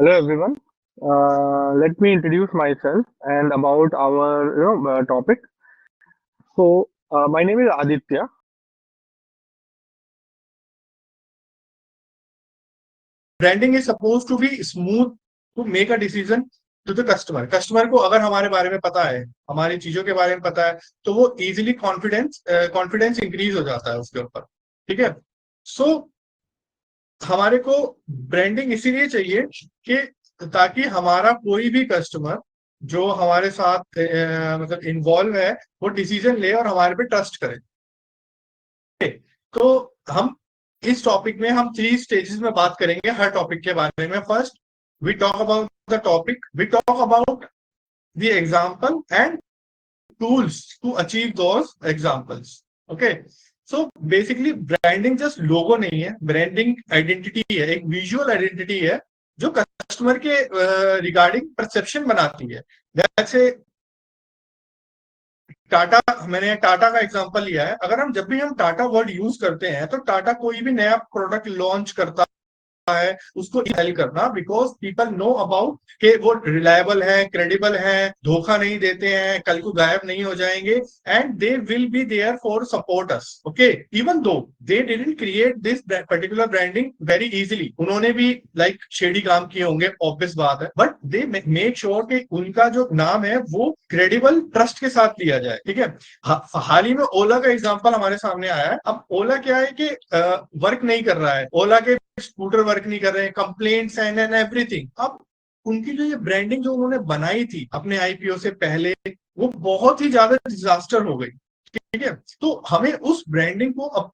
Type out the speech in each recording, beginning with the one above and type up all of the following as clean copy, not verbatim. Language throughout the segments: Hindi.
Hello everyone. Let me introduce myself and about our topic. My name is Aditya. Branding is suppose to be smooth to make a decision to the customer. Customer को अगर हमारे बारे में पता है, हमारी चीजों के बारे में पता है, तो वो इजीली कॉन्फिडेंस इंक्रीज हो जाता है उसके ऊपर। ठीक है। सो हमारे को ब्रांडिंग इसीलिए चाहिए कि ताकि हमारा कोई भी कस्टमर जो हमारे साथ मतलब इन्वॉल्व है, वो डिसीजन ले और हमारे पे ट्रस्ट करे। तो हम इस टॉपिक में हम 3 स्टेजेस में बात करेंगे हर टॉपिक के बारे में। First, we talk about the topic, we talk about the example and tools to achieve those examples. Okay. So basically branding just logo नहीं है, ब्रांडिंग आइडेंटिटी है, एक विजुअल आइडेंटिटी है जो कस्टमर के रिगार्डिंग परसेप्शन बनाती है। जैसे टाटा, मैंने टाटा का एग्जांपल लिया है। अगर हम जब भी हम टाटा वर्ड यूज करते हैं तो टाटा कोई भी नया प्रोडक्ट लॉन्च करता है, उसको सेल करना, बिकॉज पीपल नो अबाउट कि वो रिलायबल है, क्रेडिबल है, धोखा नहीं देते हैं, कल को गायब नहीं हो जाएंगे, and they will be there for support us. Okay. Even though they didn't create this particular branding very easily, उन्होंने भी लाइक शेडी काम किए होंगे, ऑब्वियस बात है, बट दे मेक श्योर कि उनका जो नाम है वो क्रेडिबल ट्रस्ट के साथ लिया जाए। ठीक है। हाल ही में ओला का एग्जांपल हमारे सामने आया है। अब ओला क्या है कि वर्क नहीं कर रहा है, ओला के स्कूटर वर्क नहीं कर रहे हैं, कंप्लेंट्स एंड एवरीथिंग। अब उनकी जो ये ब्रांडिंग जो उन्होंने बनाई थी अपने आईपीओ से पहले, वो बहुत ही ज्यादा डिजास्टर हो गई। ठीक है। तो हमें उस ब्रांडिंग को अब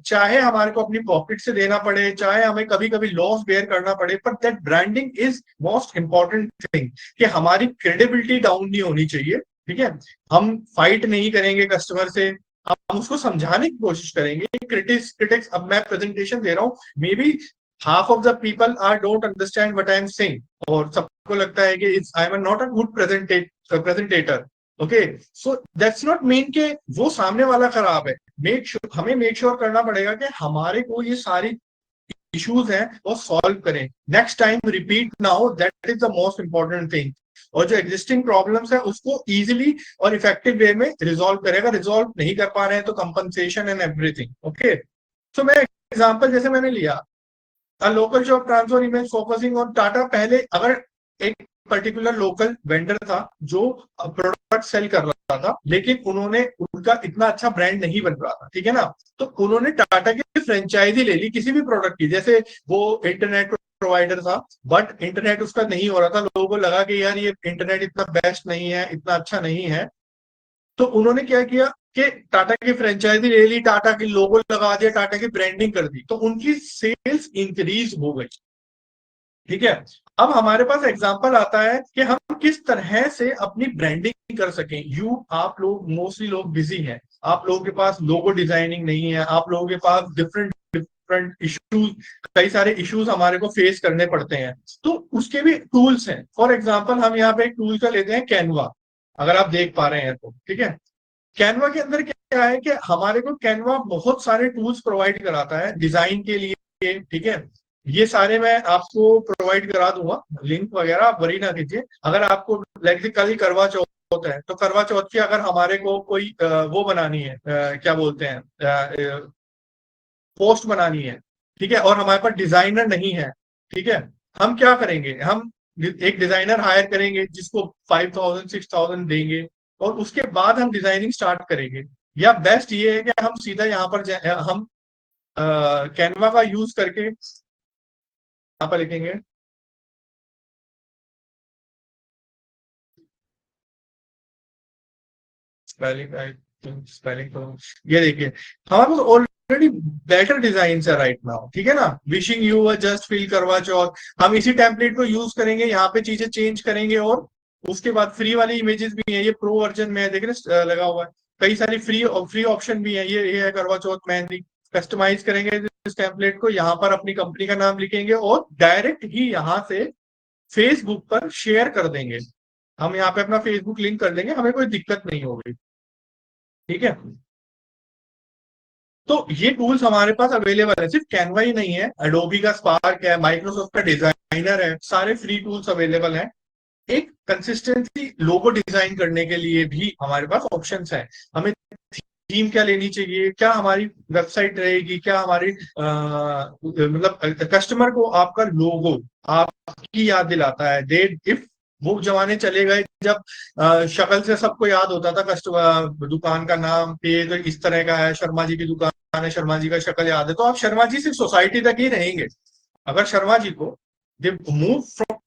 चाहे हमारे को अपनी पॉकेट से देना पड़े, चाहे हमें कभी कभी लॉस बेयर करना पड़े, पर that branding is most important thing, कि हमारी क्रेडिबिलिटी डाउन नहीं होनी चाहिए। ठीक है। हम फाइट नहीं करेंगे कस्टमर से, हम उसको समझाने की कोशिश करेंगे। क्रिटिक्स, अब मैं प्रेजेंटेशन दे रहा हूँ, maybe half of the people are don't understand what I am saying, और सबको लगता है कि I am not a good presentator. Okay. So that's not mean के वो सामने वाला खराब है। हमें मेक श्योर करना पड़ेगा कि हमारे को ये सारी इश्यूज हैं वो सॉल्व करें, नेक्स्ट टाइम रिपीट ना हो, that is the most important thing. और जो एग्जिस्टिंग प्रॉब्लम्स है उसको इजीली और इफेक्टिव वे में रिजॉल्व करेगा। रिजॉल्व नहीं कर पा रहे हैं तो कंपनसेशन एंड एवरीथिंग। ओके। सो मैं एग्जांपल जैसे मैंने लिया, a local shop transfer remains focusing on Tata. पहले अगर एक पर्टिकुलर लोकल वेंडर था जो प्रोडक्ट सेल कर रहा था, लेकिन उन्होंने उनका इतना अच्छा ब्रांड नहीं बन रहा था, ठीक है ना, तो उन्होंने टाटा की फ्रेंचाइजी ले ली किसी भी प्रोडक्ट की। जैसे वो इंटरनेट प्रोवाइडर था, बट इंटरनेट उसका नहीं हो रहा था, लोगों को लगा कि यार ये इंटरनेट इतना बेस्ट नहीं है, इतना अच्छा नहीं है, तो उन्होंने क्या किया कि टाटा की फ्रेंचाइजी ले ली, टाटा की लोगो लगा दिया, टाटा की ब्रांडिंग कर दी, तो उनकी सेल्स इंक्रीज हो गई। ठीक है। अब हमारे पास एग्जांपल आता है कि हम किस तरह से अपनी ब्रांडिंग कर सकें। आप लोग मोस्टली लोग बिजी हैं, आप लोगों के पास लोगो डिजाइनिंग नहीं है, आप लोगों के पास डिफरेंट डिफरेंट इश्यूज, कई सारे इश्यूज हमारे को फेस करने पड़ते हैं, तो उसके भी टूल्स हैं। फॉर एग्जाम्पल हम यहाँ पे एक टूल का लेते हैं, कैनवा, अगर आप देख पा रहे हैं तो। ठीक है। कैनवा के अंदर क्या है कि हमारे को कैनवा बहुत सारे टूल्स प्रोवाइड कराता है डिजाइन के लिए। ठीक है। ये सारे मैं आपको प्रोवाइड करा दूंगा, लिंक वगैरह, आप वरी ना कीजिए। अगर आपको लाइक कल ही करवा चौथ है, तो करवा चौथ की अगर हमारे को कोई वो बनानी है, क्या बोलते हैं, पोस्ट बनानी है, ठीक है, और हमारे पास डिजाइनर नहीं है, ठीक है, हम क्या करेंगे, हम एक डिजाइनर हायर करेंगे जिसको 5,000 6,000 देंगे, और उसके बाद हम डिजाइनिंग स्टार्ट करेंगे। या बेस्ट ये है कि हम सीधा यहाँ पर हम कैनवा का यूज करके यहाँ पर लिखेंगे, स्पेलिंग तो ये देखिए, हमारे पास ऑलरेडी बेटर डिजाइन है राइट नाउ। ठीक है ना, wishing you a just feel करवा चौथ, हम इसी टेम्पलेट को यूज करेंगे, यहाँ पे चीजें चेंज करेंगे, और उसके बाद फ्री वाली इमेजेस भी है, ये प्रो वर्जन में है, देख रहे लगा हुआ है, कई सारी फ्री फ्री ऑप्शन भी है। ये है करवा चौथ मेहंदी। कस्टमाइज करेंगे इस टेम्पलेट को, यहाँ पर अपनी कंपनी का नाम लिखेंगे और डायरेक्ट ही यहाँ से फेसबुक पर शेयर कर देंगे। हम यहाँ पे अपना फेसबुक लिंक कर देंगे, हमें कोई दिक्कत नहीं होगी। ठीक है। तो ये टूल्स हमारे पास अवेलेबल है, सिर्फ कैनवा ही नहीं है, एडोबी का स्पार्क है, माइक्रोसॉफ्ट का डिजाइनर है, सारे फ्री टूल्स अवेलेबल हैं। एक कंसिस्टेंसी लोगो डिजाइन करने के लिए भी हमारे पास ऑप्शंस हैं। हमें थीम क्या लेनी चाहिए, क्या हमारी वेबसाइट रहेगी, क्या हमारी मतलब कस्टमर को आपका लोगो आपकी याद दिलाता है। दे इफ वो जमाने चले गए जब शक्ल से सबको याद होता था, कस्टमर दुकान का नाम पेज इस तरह का है, शर्मा जी की दुकान है, शर्मा जी का शक्ल याद है, तो आप शर्मा जी सिर्फ सोसाइटी तक ही रहेंगे। अगर शर्मा जी को they move from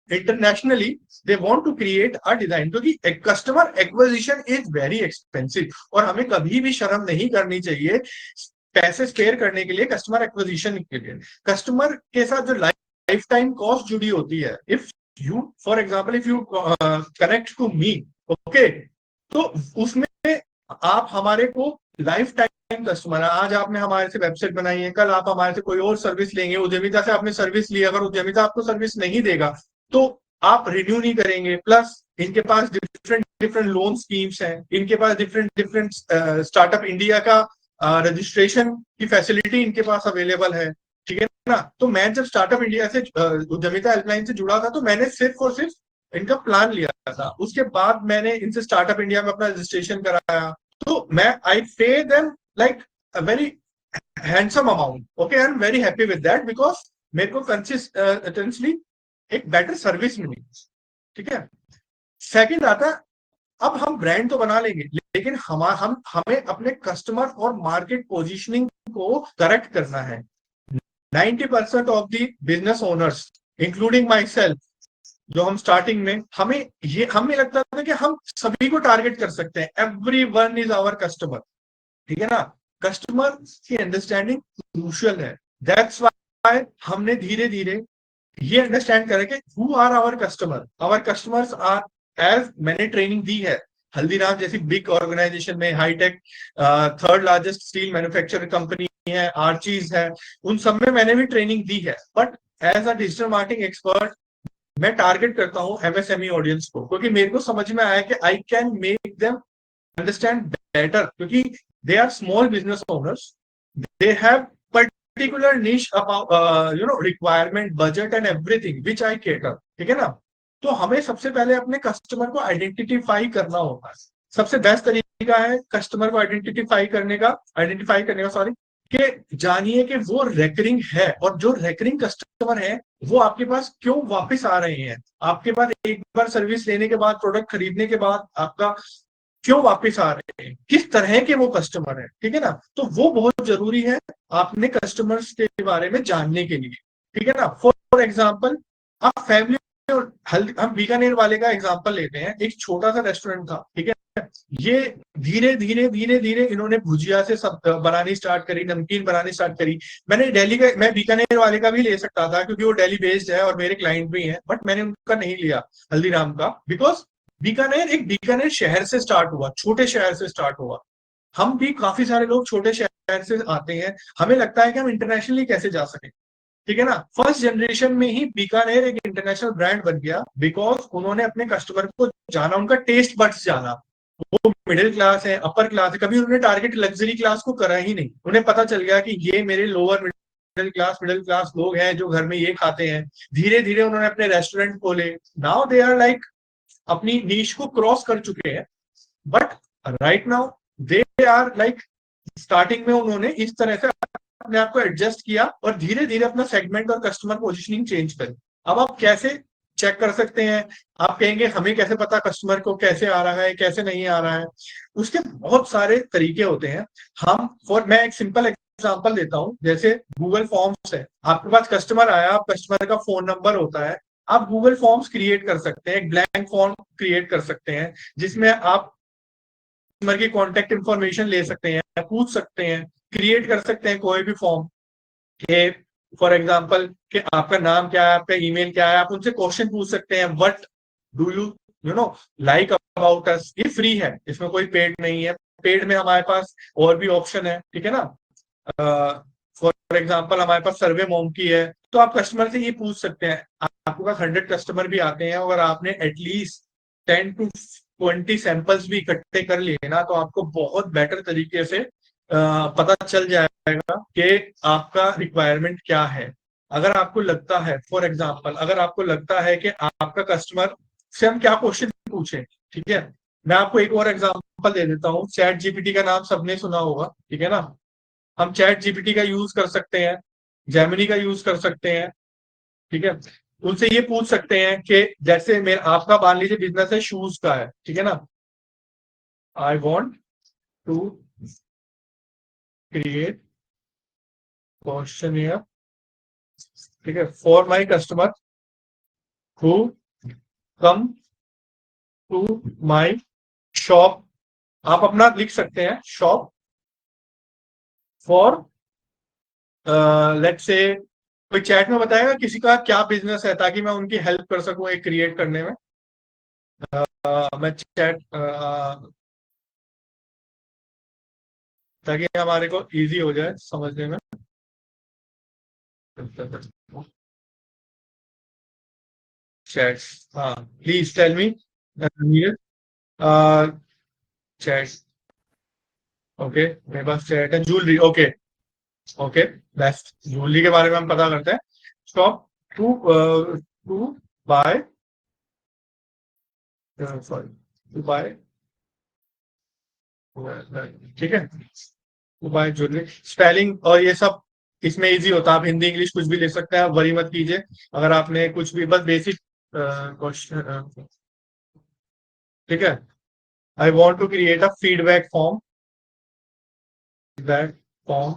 internationally, they want to create a design, क्योंकि customer acquisition is very expensive और हमें कभी भी शर्म नहीं करनी चाहिए पैसे स्पेयर करने के लिए कस्टमर एक्विजिशन के लिए। कस्टमर के साथ जो लाइफ टाइम कॉस्ट जुड़ी होती है, if you for example if you connect to me, okay, तो उसमें आप हमारे को लाइफ टाइम कस्टमर है। आज आपने हमारे से वेबसाइट बनाई है, कल आप हमारे से कोई और सर्विस लेंगे, उद्यमिता से आपने सर्विस ली, अगर उद्यमिता आपको सर्विस नहीं देगा तो आप रिन्यू नहीं करेंगे। प्लस इनके पास डिफरेंट डिफरेंट लोन स्कीम्स हैं, इनके पास डिफरेंट डिफरेंट स्टार्टअप इंडिया का रजिस्ट्रेशन की फैसिलिटी इनके पास अवेलेबल है, ठीक है ना। तो मैं जब स्टार्टअप इंडिया से उद्यमिता हेल्पलाइन से जुड़ा था तो मैंने सिर्फ और सिर्फ इनका प्लान लिया था, उसके बाद मैंने इनसे स्टार्टअप इंडिया में अपना रजिस्ट्रेशन कराया। तो मैं I pay them like a very handsome amount, okay, I am very happy with that because मेरे को कंसिस्टेंटली एक बेटर सर्विस मिली, ठीक है। सेकंड आता है, अब हम ब्रांड तो बना लेंगे लेकिन हम हमें अपने कस्टमर और मार्केट पोजीशनिंग को करेक्ट करना है। 90% of the business owners including my self, जो हम स्टार्टिंग में हमें लगता था कि हम सभी को टारगेट कर सकते हैं, every one is our customer, ठीक है ना। कस्टमर की अंडरस्टैंडिंग क्रूशियल है। दैट्स व्हाई हमने धीरे धीरे ये अंडरस्टैंड करें कि who are our customers are, as मैंने ट्रेनिंग दी है हल्दीराम जैसी बिग ऑर्गेनाइजेशन में, hitech third largest steel manufacturer company है, आर्चीज है, उन सब में मैंने भी ट्रेनिंग दी है। But as a digital marketing expert मैं टारगेट करता हूँ एमएसएमई ऑडियंस को, क्योंकि मेरे को समझ में आया कि I can make them understand better, क्योंकि they are small business owners, they have particular niche about requirement, budget and everything which I cater, ठीक है ना। तो हमें सबसे पहले अपने कस्टमर को आइडेंटिफाई करना होगा। सबसे बेस्ट तरीका है कस्टमर को आइडेंटिफाई करने का सॉरी, कि जानिए कि वो रेकरिंग है, और जो रेकरिंग कस्टमर है वो आपके पास क्यों वापस आ रहे हैं, आपके पास एक बार सर्विस लेने के बाद, प्रोडक्ट खरीदने के बाद आपका क्यों वापस आ रहे हैं, किस तरह के वो कस्टमर है, ठीक है ना। तो वो बहुत जरूरी है आपने कस्टमर्स के बारे में जानने के लिए, ठीक है ना। फॉर एग्जाम्पल आप फैमिली, हम बीकानेर वाले का एग्जाम्पल लेते हैं, एक छोटा सा रेस्टोरेंट था, ठीक है। ये धीरे धीरे धीरे धीरे इन्होंने भुजिया से सब बनानी स्टार्ट करी, नमकीन बनानी स्टार्ट करी। मैं बीकानेर वाले का भी ले सकता था क्योंकि वो दिल्ली बेस्ड है और मेरे क्लाइंट भी हैं, बट मैंने उनका नहीं लिया, हल्दीराम का, बिकॉज बीकानेर शहर से स्टार्ट हुआ, छोटे शहर से स्टार्ट हुआ। हम भी काफी सारे लोग छोटे शहर से आते हैं, हमें लगता है कि हम इंटरनेशनली कैसे जा सके, ठीक है ना। फर्स्ट जनरेशन में ही बीकानेर एक इंटरनेशनल ब्रांड बन गया बिकॉज उन्होंने अपने कस्टमर को जाना, उनका टेस्ट बड्स जाना। वो मिडिल क्लास है, अपर क्लास है, कभी उन्होंने टारगेट लग्जरी क्लास को करा ही नहीं। उन्हें पता चल गया कि ये मेरे लोअर मिडिल क्लास लोग हैं जो घर में ये खाते हैं। धीरे धीरे उन्होंने अपने रेस्टोरेंट खोले, नाउ दे आर लाइक अपनी नीश को क्रॉस कर चुके हैं। But right now they are like, starting में उन्होंने इस तरह से अपने आप को एडजस्ट किया और धीरे धीरे अपना सेगमेंट और कस्टमर पोजीशनिंग चेंज करी। अब आप कैसे चेक कर सकते हैं, आप कहेंगे हमें कैसे पता कस्टमर को कैसे आ रहा है कैसे नहीं आ रहा है, उसके बहुत सारे तरीके होते हैं। मैं एक सिंपल एग्जांपल देता हूं, जैसे गूगल फॉर्म्स है, आपके पास कस्टमर आया, कस्टमर का फोन नंबर होता है, आप गूगल फॉर्म्स क्रिएट कर सकते हैं, एक ब्लैंक फॉर्म क्रिएट कर सकते हैं जिसमें आप कस्टमर की कॉन्टेक्ट इन्फॉर्मेशन ले सकते हैं, पूछ सकते हैं, क्रिएट कर सकते हैं कोई भी फॉर्म के, फॉर एग्जाम्पल कि आपका नाम क्या है, आपका ईमेल क्या है, आप उनसे क्वेश्चन पूछ सकते हैं, what do you know like about us. ये फ्री है, इसमें कोई पेड नहीं है। पेड में हमारे पास और भी ऑप्शन है, ठीक है ना। फॉर एग्जाम्पल हमारे पास सर्वे मॉम की है, तो आप कस्टमर से ये पूछ सकते हैं, आपके पास 100 कस्टमर भी आते हैं और आपने एटलीस्ट 10 to 20 सैंपल्स भी इकट्ठे कर लिए ना, तो आपको बहुत बेटर तरीके से पता चल जाएगा कि आपका रिक्वायरमेंट क्या है। अगर आपको लगता है, फॉर एग्जाम्पल, अगर आपको लगता है कि आपका कस्टमर से हम क्या क्वेश्चन पूछे, ठीक है, मैं आपको एक और एग्जांपल दे देता हूँ। चैट जीपीटी का नाम सबने सुना होगा, ठीक है ना। हम चैट जीपीटी का यूज कर सकते हैं, जेमिनी का यूज कर सकते हैं, ठीक है। उनसे ये पूछ सकते हैं कि जैसे मेरा आपका मान लीजिए बिजनेस है शूज का है, ठीक है ना। I want to create questionnaire, ठीक है, for my customer who come to my shop. आप अपना लिख सकते हैं, शॉप फॉर, लेट्स से, कोई चैट में बताएगा किसी का क्या बिजनेस है, ताकि मैं उनकी हेल्प कर सकूं एक क्रिएट करने में। मैं चैट, ताकि हमारे को इजी हो जाए समझने में। चैट, हाँ, please tell me chat. Okay, मेरे पास चैट है। Jewellery, okay, okay, best, jewellery के बारे में हम पता करते हैं। Shop to to buy, sorry, to buy, ठीक है, टू बाय ज्वेलरी। स्पेलिंग और ये सब इसमें इजी होता है, आप हिंदी इंग्लिश कुछ भी लिख सकते हैं, आप वरी मत कीजिए। अगर आपने कुछ भी, बस बेसिक क्वेश्चन, ठीक है। I want to create a feedback form, feedback form,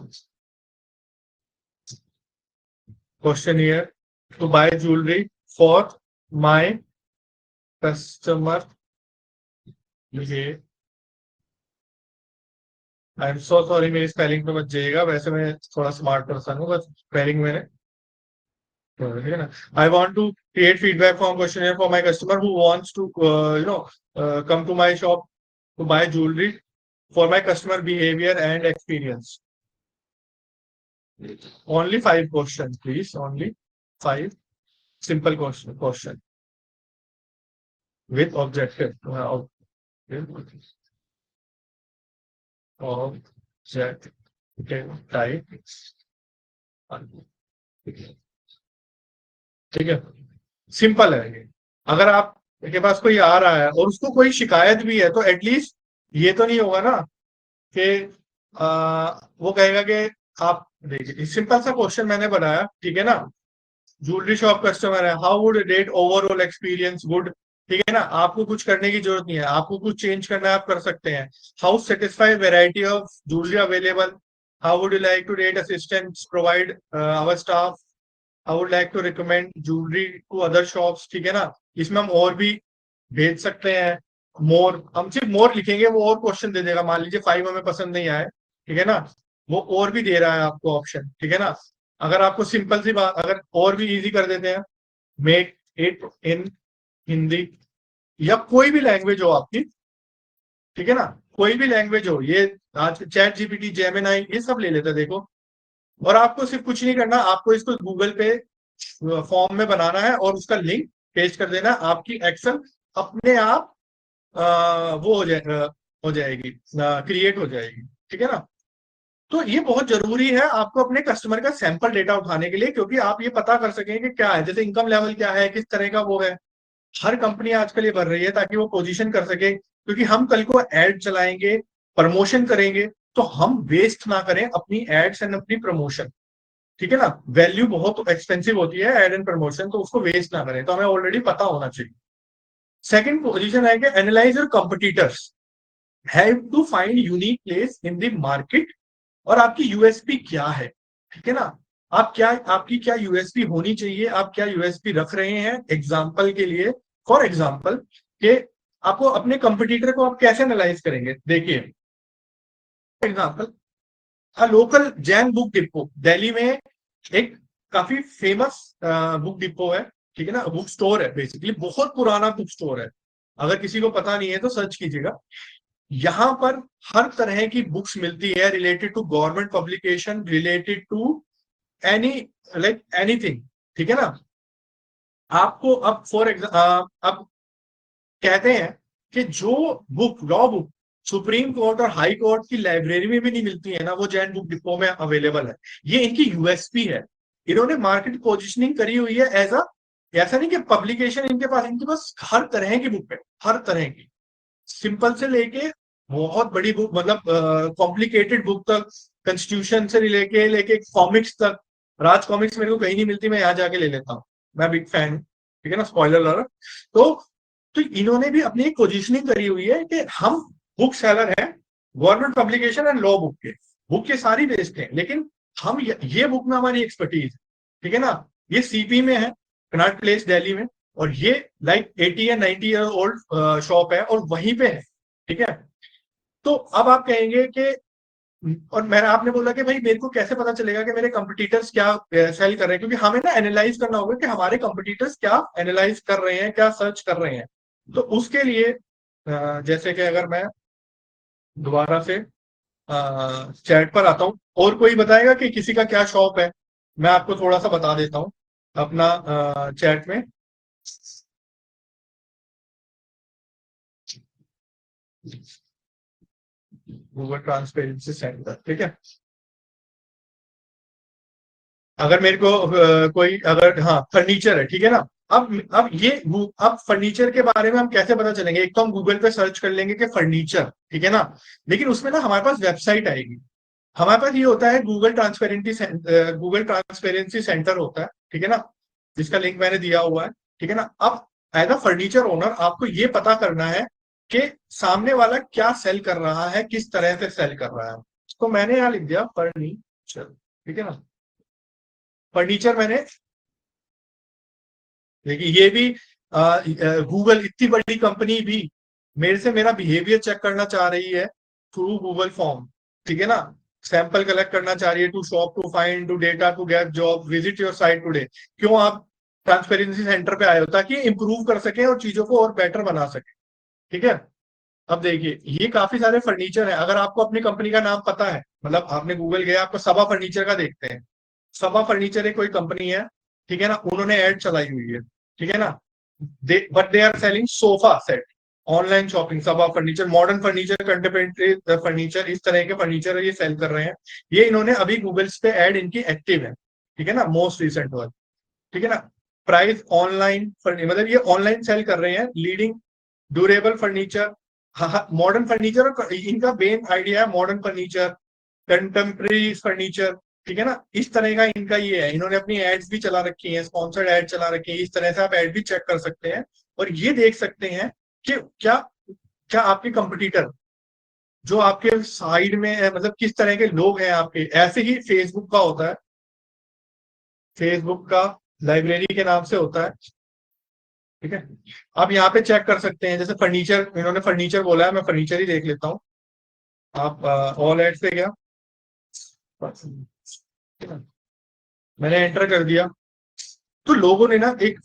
question year to buy jewellery for my customer. Yeah, I am so sorry, मेरी स्पेलिंग पे मत जाइएगा, वैसे मैं थोड़ा स्मार्ट पर्सन हूँ, बस स्पेलिंग मैंने, ठीक है ना। I want to create feedback form question for my customer who wants to come to my shop to buy jewellery for my customer behaviour and experience. Only 5 question please, only 5 simple question with objective, objective type, ठीक है, सिंपल है ये। अगर आप के पास कोई आ रहा है और उसको कोई शिकायत भी है, तो एटलीस्ट ये तो नहीं होगा ना कि वो कहेगा कि आप देखिए, सिंपल सा क्वेश्चन मैंने बनाया, ठीक है ना। ज्वेलरी शॉप कस्टमर है, how would rate overall experience good, ठीक है ना। आपको कुछ करने की जरूरत नहीं है, आपको कुछ चेंज करना है आप कर सकते हैं। How satisfy variety of jewellery available, how would you like to rate assistants provide our staff, I would like to recommend jewellery to other shops, ठीक है ना। इसमें हम और भी भेज सकते हैं। मोर, हम सिर्फ मोर लिखेंगे, वो और क्वेश्चन दे देगा। मान लीजिए 5 हमें पसंद नहीं आए, ठीक है ना, वो और भी दे रहा है आपको ऑप्शन, ठीक है ना। अगर आपको सिंपल सी बात, अगर और भी इजी कर देते हैं, मेक इट इन हिंदी, या कोई भी लैंग्वेज हो आपकी, ठीक है ना, कोई भी लैंग्वेज हो। ये आज चैट जीपीटी, जेमिनाई, ये सब ले लेते हैं, देखो। और आपको सिर्फ कुछ नहीं करना, आपको इसको गूगल पे फॉर्म में बनाना है और उसका लिंक पेस्ट कर देना, आपकी एक्सेल अपने आप वो हो जाएगी, क्रिएट हो जाएगी, ठीक है ना। तो ये बहुत जरूरी है आपको अपने कस्टमर का सैंपल डेटा उठाने के लिए, क्योंकि आप ये पता कर सकें कि क्या है, जैसे इनकम लेवल क्या है, किस तरह का वो है। हर कंपनी आजकल ये भर रही है ताकि वो पोजीशन कर सके, क्योंकि हम कल को एड चलाएंगे, प्रमोशन करेंगे, तो हम वेस्ट ना करें अपनी एड्स एंड अपनी प्रमोशन, ठीक है ना। वैल्यू बहुत एक्सपेंसिव होती है एड एंड प्रमोशन, तो उसको वेस्ट ना करें, तो हमें ऑलरेडी पता होना चाहिए। सेकंड पोजीशन है कि analyse your competitors, have to find unique place in the market, और आपकी यूएसपी क्या है, ठीक है ना। आप क्या, आपकी क्या यूएसपी होनी चाहिए, आप क्या यूएसपी रख रहे हैं। एग्जाम्पल के लिए, फॉर एग्जाम्पल, कि आपको अपने कंपटीटर को आप कैसे एनालाइज करेंगे, देखिए example, local Jain book depot Delhi में, एक काफी फेमस बुक डिपो है, ठीक है ना, बुक स्टोर है, बेसिकली बहुत पुराना बुक स्टोर है। अगर किसी को पता नहीं है तो सर्च कीजिएगा। यहाँ पर हर तरह की बुक्स मिलती है, related to government publication, related to any, like anything, ठीक है ना। आपको अब फॉर एग्जाम्पल, अब कहते हैं कि जो book, law book supreme court और हाई कोर्ट की लाइब्रेरी में भी नहीं मिलती है ना, वो जैन बुक डिपो में अवेलेबल है। ये इनकी यूएसपी है। इन्होंने मार्केट पोजिशनिंग करी हुई है एज अ, ऐसा नहीं कि पब्लिकेशन इनके पास हर तरह की बुक है, हर तरह की, सिंपल से लेके बहुत बड़ी बुक, मतलब कॉम्प्लिकेटेड बुक तक, कॉन्स्टिट्यूशन से लेके लेके कॉमिक्स तक। राज कॉमिक्स मेरे को कहीं नहीं मिलती, मैं यहाँ जाके ले लेता हूँ, मैं बिग फैन हूँ, ठीक है ना, स्पॉइलर अलर्ट। तो तो इन्होंने भी अपनी एक पोजीशनिंग करी हुई है कि हम बुक सेलर हैं, government publication and law book के, बुक के सारी बेस्ड हैं, लेकिन हम ये बुक में हमारी एक्सपर्टीज है, ठीक है ना। ये सीपी में है, कनॉट प्लेस दिल्ली में, और ये लाइक 80 या 90 ईयर ओल्ड शॉप है और वहीं पे है, ठीक है। तो अब आप कहेंगे कि, और मैंने, आपने बोला कि भाई मेरे को कैसे पता चलेगा कि मेरे कंपटीटर्स क्या सेल कर रहे हैं, क्योंकि हमें ना एनालाइज करना होगा कि हमारे कंपटीटर्स क्या एनालाइज कर रहे हैं, क्या सर्च कर रहे हैं। तो उसके लिए जैसे कि अगर मैं दोबारा से चैट पर आता हूँ, और कोई बताएगा कि किसी का क्या शॉप है, मैं आपको थोड़ा सा बता देता हूँ अपना चैट में। गूगल ट्रांसपेरेंसी सेंटर, ठीक है। अगर मेरे को कोई, अगर, हाँ, फर्नीचर है, ठीक है ना। अब ये अब फर्नीचर के बारे में हम कैसे पता चलेंगे? एक तो हम गूगल पे सर्च कर लेंगे कि फर्नीचर, ठीक है ना, लेकिन उसमें ना हमारे पास वेबसाइट आएगी। हमारे पास ये होता है गूगल ट्रांसपेरेंसी सेंटर होता है, ठीक है ना, जिसका लिंक मैंने दिया हुआ है, ठीक है ना। अब एज अ फर्नीचर ओनर आपको ये पता करना है कि सामने वाला क्या सेल कर रहा है, किस तरह से सेल कर रहा है। तो मैंने यहाँ लिख दिया फर्नीचर, ठीक है ना। फर्नीचर मैंने, देखिए ये भी, गूगल इतनी बड़ी कंपनी भी मेरे से मेरा बिहेवियर चेक करना चाह रही है थ्रू गूगल फॉर्म, ठीक है ना। सैंपल कलेक्ट करना चाह रही है, to shop, to find, to data, to get job, visit your site today. क्यों आप ट्रांसपेरेंसी सेंटर पे आए हो? ताकि इंप्रूव कर सके और चीजों को और बेटर बना सके, ठीक है। अब देखिए ये काफी सारे फर्नीचर है, अगर आपको अपनी कंपनी का नाम पता है, मतलब आपने गूगल गया, आपको सबा फर्नीचर का देखते हैं, सबा फर्नीचर एक कोई कंपनी है, ठीक है ना, उन्होंने एड चलाई हुई है, ठीक है ना। But they are selling sofa set, online shopping, सबा furniture, modern furniture, contemporary furniture, इस तरह के फर्नीचर ये सेल कर रहे हैं। ये इन्होंने अभी गूगल पे एड इनकी एक्टिव है, ठीक है ना, मोस्ट रिसेंट वाली, ठीक है ना। प्राइस ऑनलाइन, मतलब ये ऑनलाइन सेल कर रहे हैं, लीडिंग ड्यूरेबल फर्नीचर, हाँ, मॉडर्न फर्नीचर, इनका मेन आइडिया है मॉडर्न फर्नीचर, कंटेम्प्रेरी फर्नीचर, ठीक है ना। इस तरह का इनका ये है, इन्होंने अपनी एड्स भी चला रखी है, स्पॉन्सर्ड एड चला रखी है, इस तरह से आप एड भी चेक कर सकते हैं और ये देख सकते हैं कि क्या क्या आपके कंपटीटर जो आपके साइड में है, मतलब किस तरह के लोग हैं आपके। ऐसे ही फेसबुक का होता है, फेसबुक का लाइब्रेरी के नाम से होता है, ठीक है। आप यहाँ पे चेक कर सकते हैं, जैसे फर्नीचर, इन्होंने फर्नीचर बोला है, मैं फर्नीचर ही देख लेता हूँ। आप ऑल एड्स पे गया, मैंने एंटर कर दिया, तो लोगों ने ना एक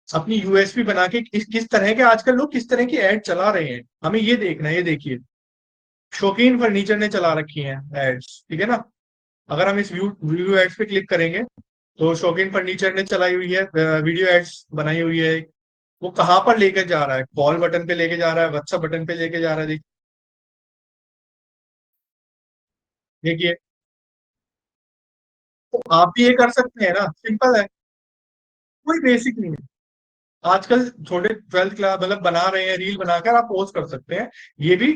अपनी यूएसपी बना के किस तरह के आजकल लोग किस तरह की एड चला रहे हैं, हमें ये देखना है। ये देखिए, शौकीन फर्नीचर ने चला रखी हैं एड्स, ठीक है ना। अगर हम इस व्यू व्यू एड्स पे क्लिक करेंगे तो शौकीन फर्नीचर ने चलाई हुई है, वीडियो एड्स बनाई हुई है। वो कहाँ पर लेके जा रहा है? कॉल बटन पे लेके जा रहा है, व्हाट्सएप बटन पे लेके जा रहा है, देखिए। तो आप भी ये कर सकते हैं ना, सिंपल है, कोई बेसिक नहीं है। आजकल छोटे 12th क्लास मतलब बना रहे हैं, रील बनाकर आप पोस्ट कर सकते हैं, ये भी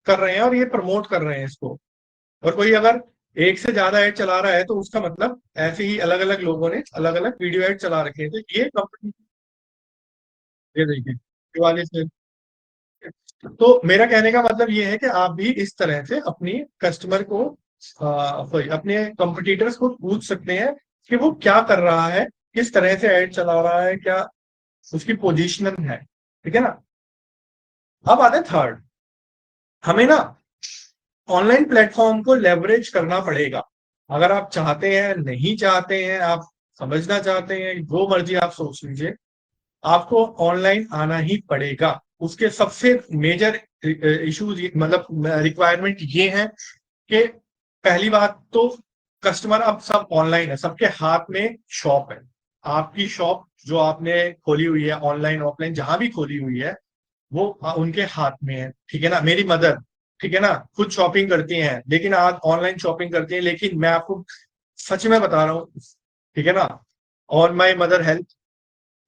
कर रहे हैं और ये प्रमोट कर रहे हैं इसको। और कोई अगर एक से ज्यादा ऐड चला रहा है तो उसका मतलब ऐसे ही अलग अलग लोगों ने अलग अलग वीडियो ऐड चला रखे हैं, तो ये कंपनी, ये देखिए दिवाली से। तो मेरा कहने का मतलब ये है कि आप भी इस तरह से अपनी कस्टमर को, सॉरी, अपने कंपटीटर्स को पूछ सकते हैं कि वो क्या कर रहा है, किस तरह से ऐड चला रहा है, क्या उसकी पोजीशनिंग है, ठीक है ना। अब आते हैं थर्ड, हमें ना ऑनलाइन प्लेटफॉर्म को लेवरेज करना पड़ेगा। अगर आप चाहते हैं, नहीं चाहते हैं, आप समझना चाहते हैं, जो मर्जी आप सोच लीजिए, आपको ऑनलाइन आना ही पड़ेगा। उसके सबसे मेजर इश्यूज, मतलब रिक्वायरमेंट ये है कि पहली बात तो कस्टमर अब सब ऑनलाइन है, सबके हाथ में शॉप है। आपकी शॉप जो आपने खोली हुई है, ऑनलाइन ऑफलाइन जहां भी खोली हुई है, वो उनके हाथ में है, ठीक है ना। मेरी मदर, ठीक है ना, खुद शॉपिंग करती हैं, लेकिन आज ऑनलाइन शॉपिंग करती हैं। लेकिन मैं आपको सच में बता रहा हूँ, ठीक है ना, ऑन माई मदर हेल्थ,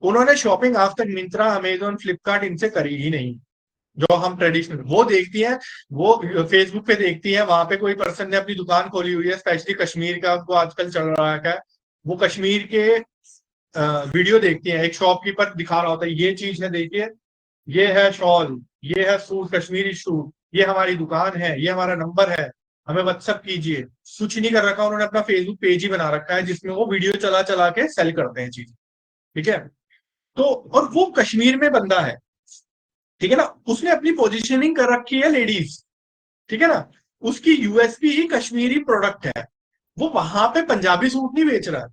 उन्होंने शॉपिंग आज तक मिंत्रा, अमेजोन, फ्लिपकार्ट इनसे करी ही नहीं। जो हम ट्रेडिशनल वो देखती हैं, वो फेसबुक पे देखती हैं, वहां पे कोई पर्सन ने अपनी दुकान खोली हुई है, स्पेशली कश्मीर का वो आजकल चल रहा है, वो कश्मीर के वीडियो देखती हैं। एक शॉपकीपर दिखा रहा होता है, ये चीज है देखिए, ये है शॉल, ये है सूट, कश्मीरी सूट, ये हमारी दुकान है, ये हमारा नंबर है, हमें व्हाट्सअप कीजिए। कुछ नहीं कर रखा उन्होंने, अपना फेसबुक पेज ही बना रखा है जिसमें वो वीडियो चला चला के सेल करते हैं चीज। ठीक है, तो और वो कश्मीर में बंदा है, ठीक है ना, उसने अपनी पोजीशनिंग कर रखी है लेडीज, ठीक है ना, उसकी यूएसपी ही कश्मीरी प्रोडक्ट है। वो वहां पे पंजाबी सूट नहीं बेच रहा है,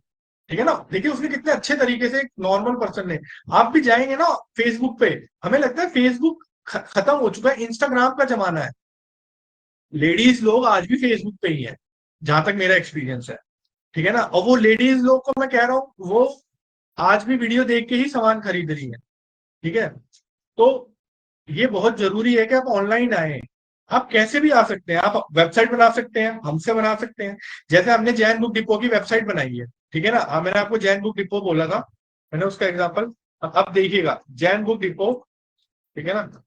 ठीक है ना। देखिए उसने कितने अच्छे तरीके से, एक नॉर्मल पर्सन ने, आप भी जाएंगे ना फेसबुक पे, हमें लगता है फेसबुक खत्म हो चुका है, इंस्टाग्राम का जमाना है। लेडीज लोग आज भी फेसबुक पे ही है, जहां तक मेरा एक्सपीरियंस है, ठीक है ना। और वो लेडीज लोग को मैं कह रहा हूँ, वो आज भी वीडियो देख के ही सामान खरीद रही है, ठीक है। तो ये बहुत जरूरी है कि आप ऑनलाइन आए। आप कैसे भी आ सकते हैं, आप वेबसाइट बना सकते हैं, हमसे बना सकते हैं। जैसे हमने जैन बुक डिपो की वेबसाइट बनाई है, ठीक है ना, मैंने आपको जैन बुक डिपो बोला था, मैंने उसका एग्जांपल। अब देखिएगा जैन बुक डिपो, ठीक है ना,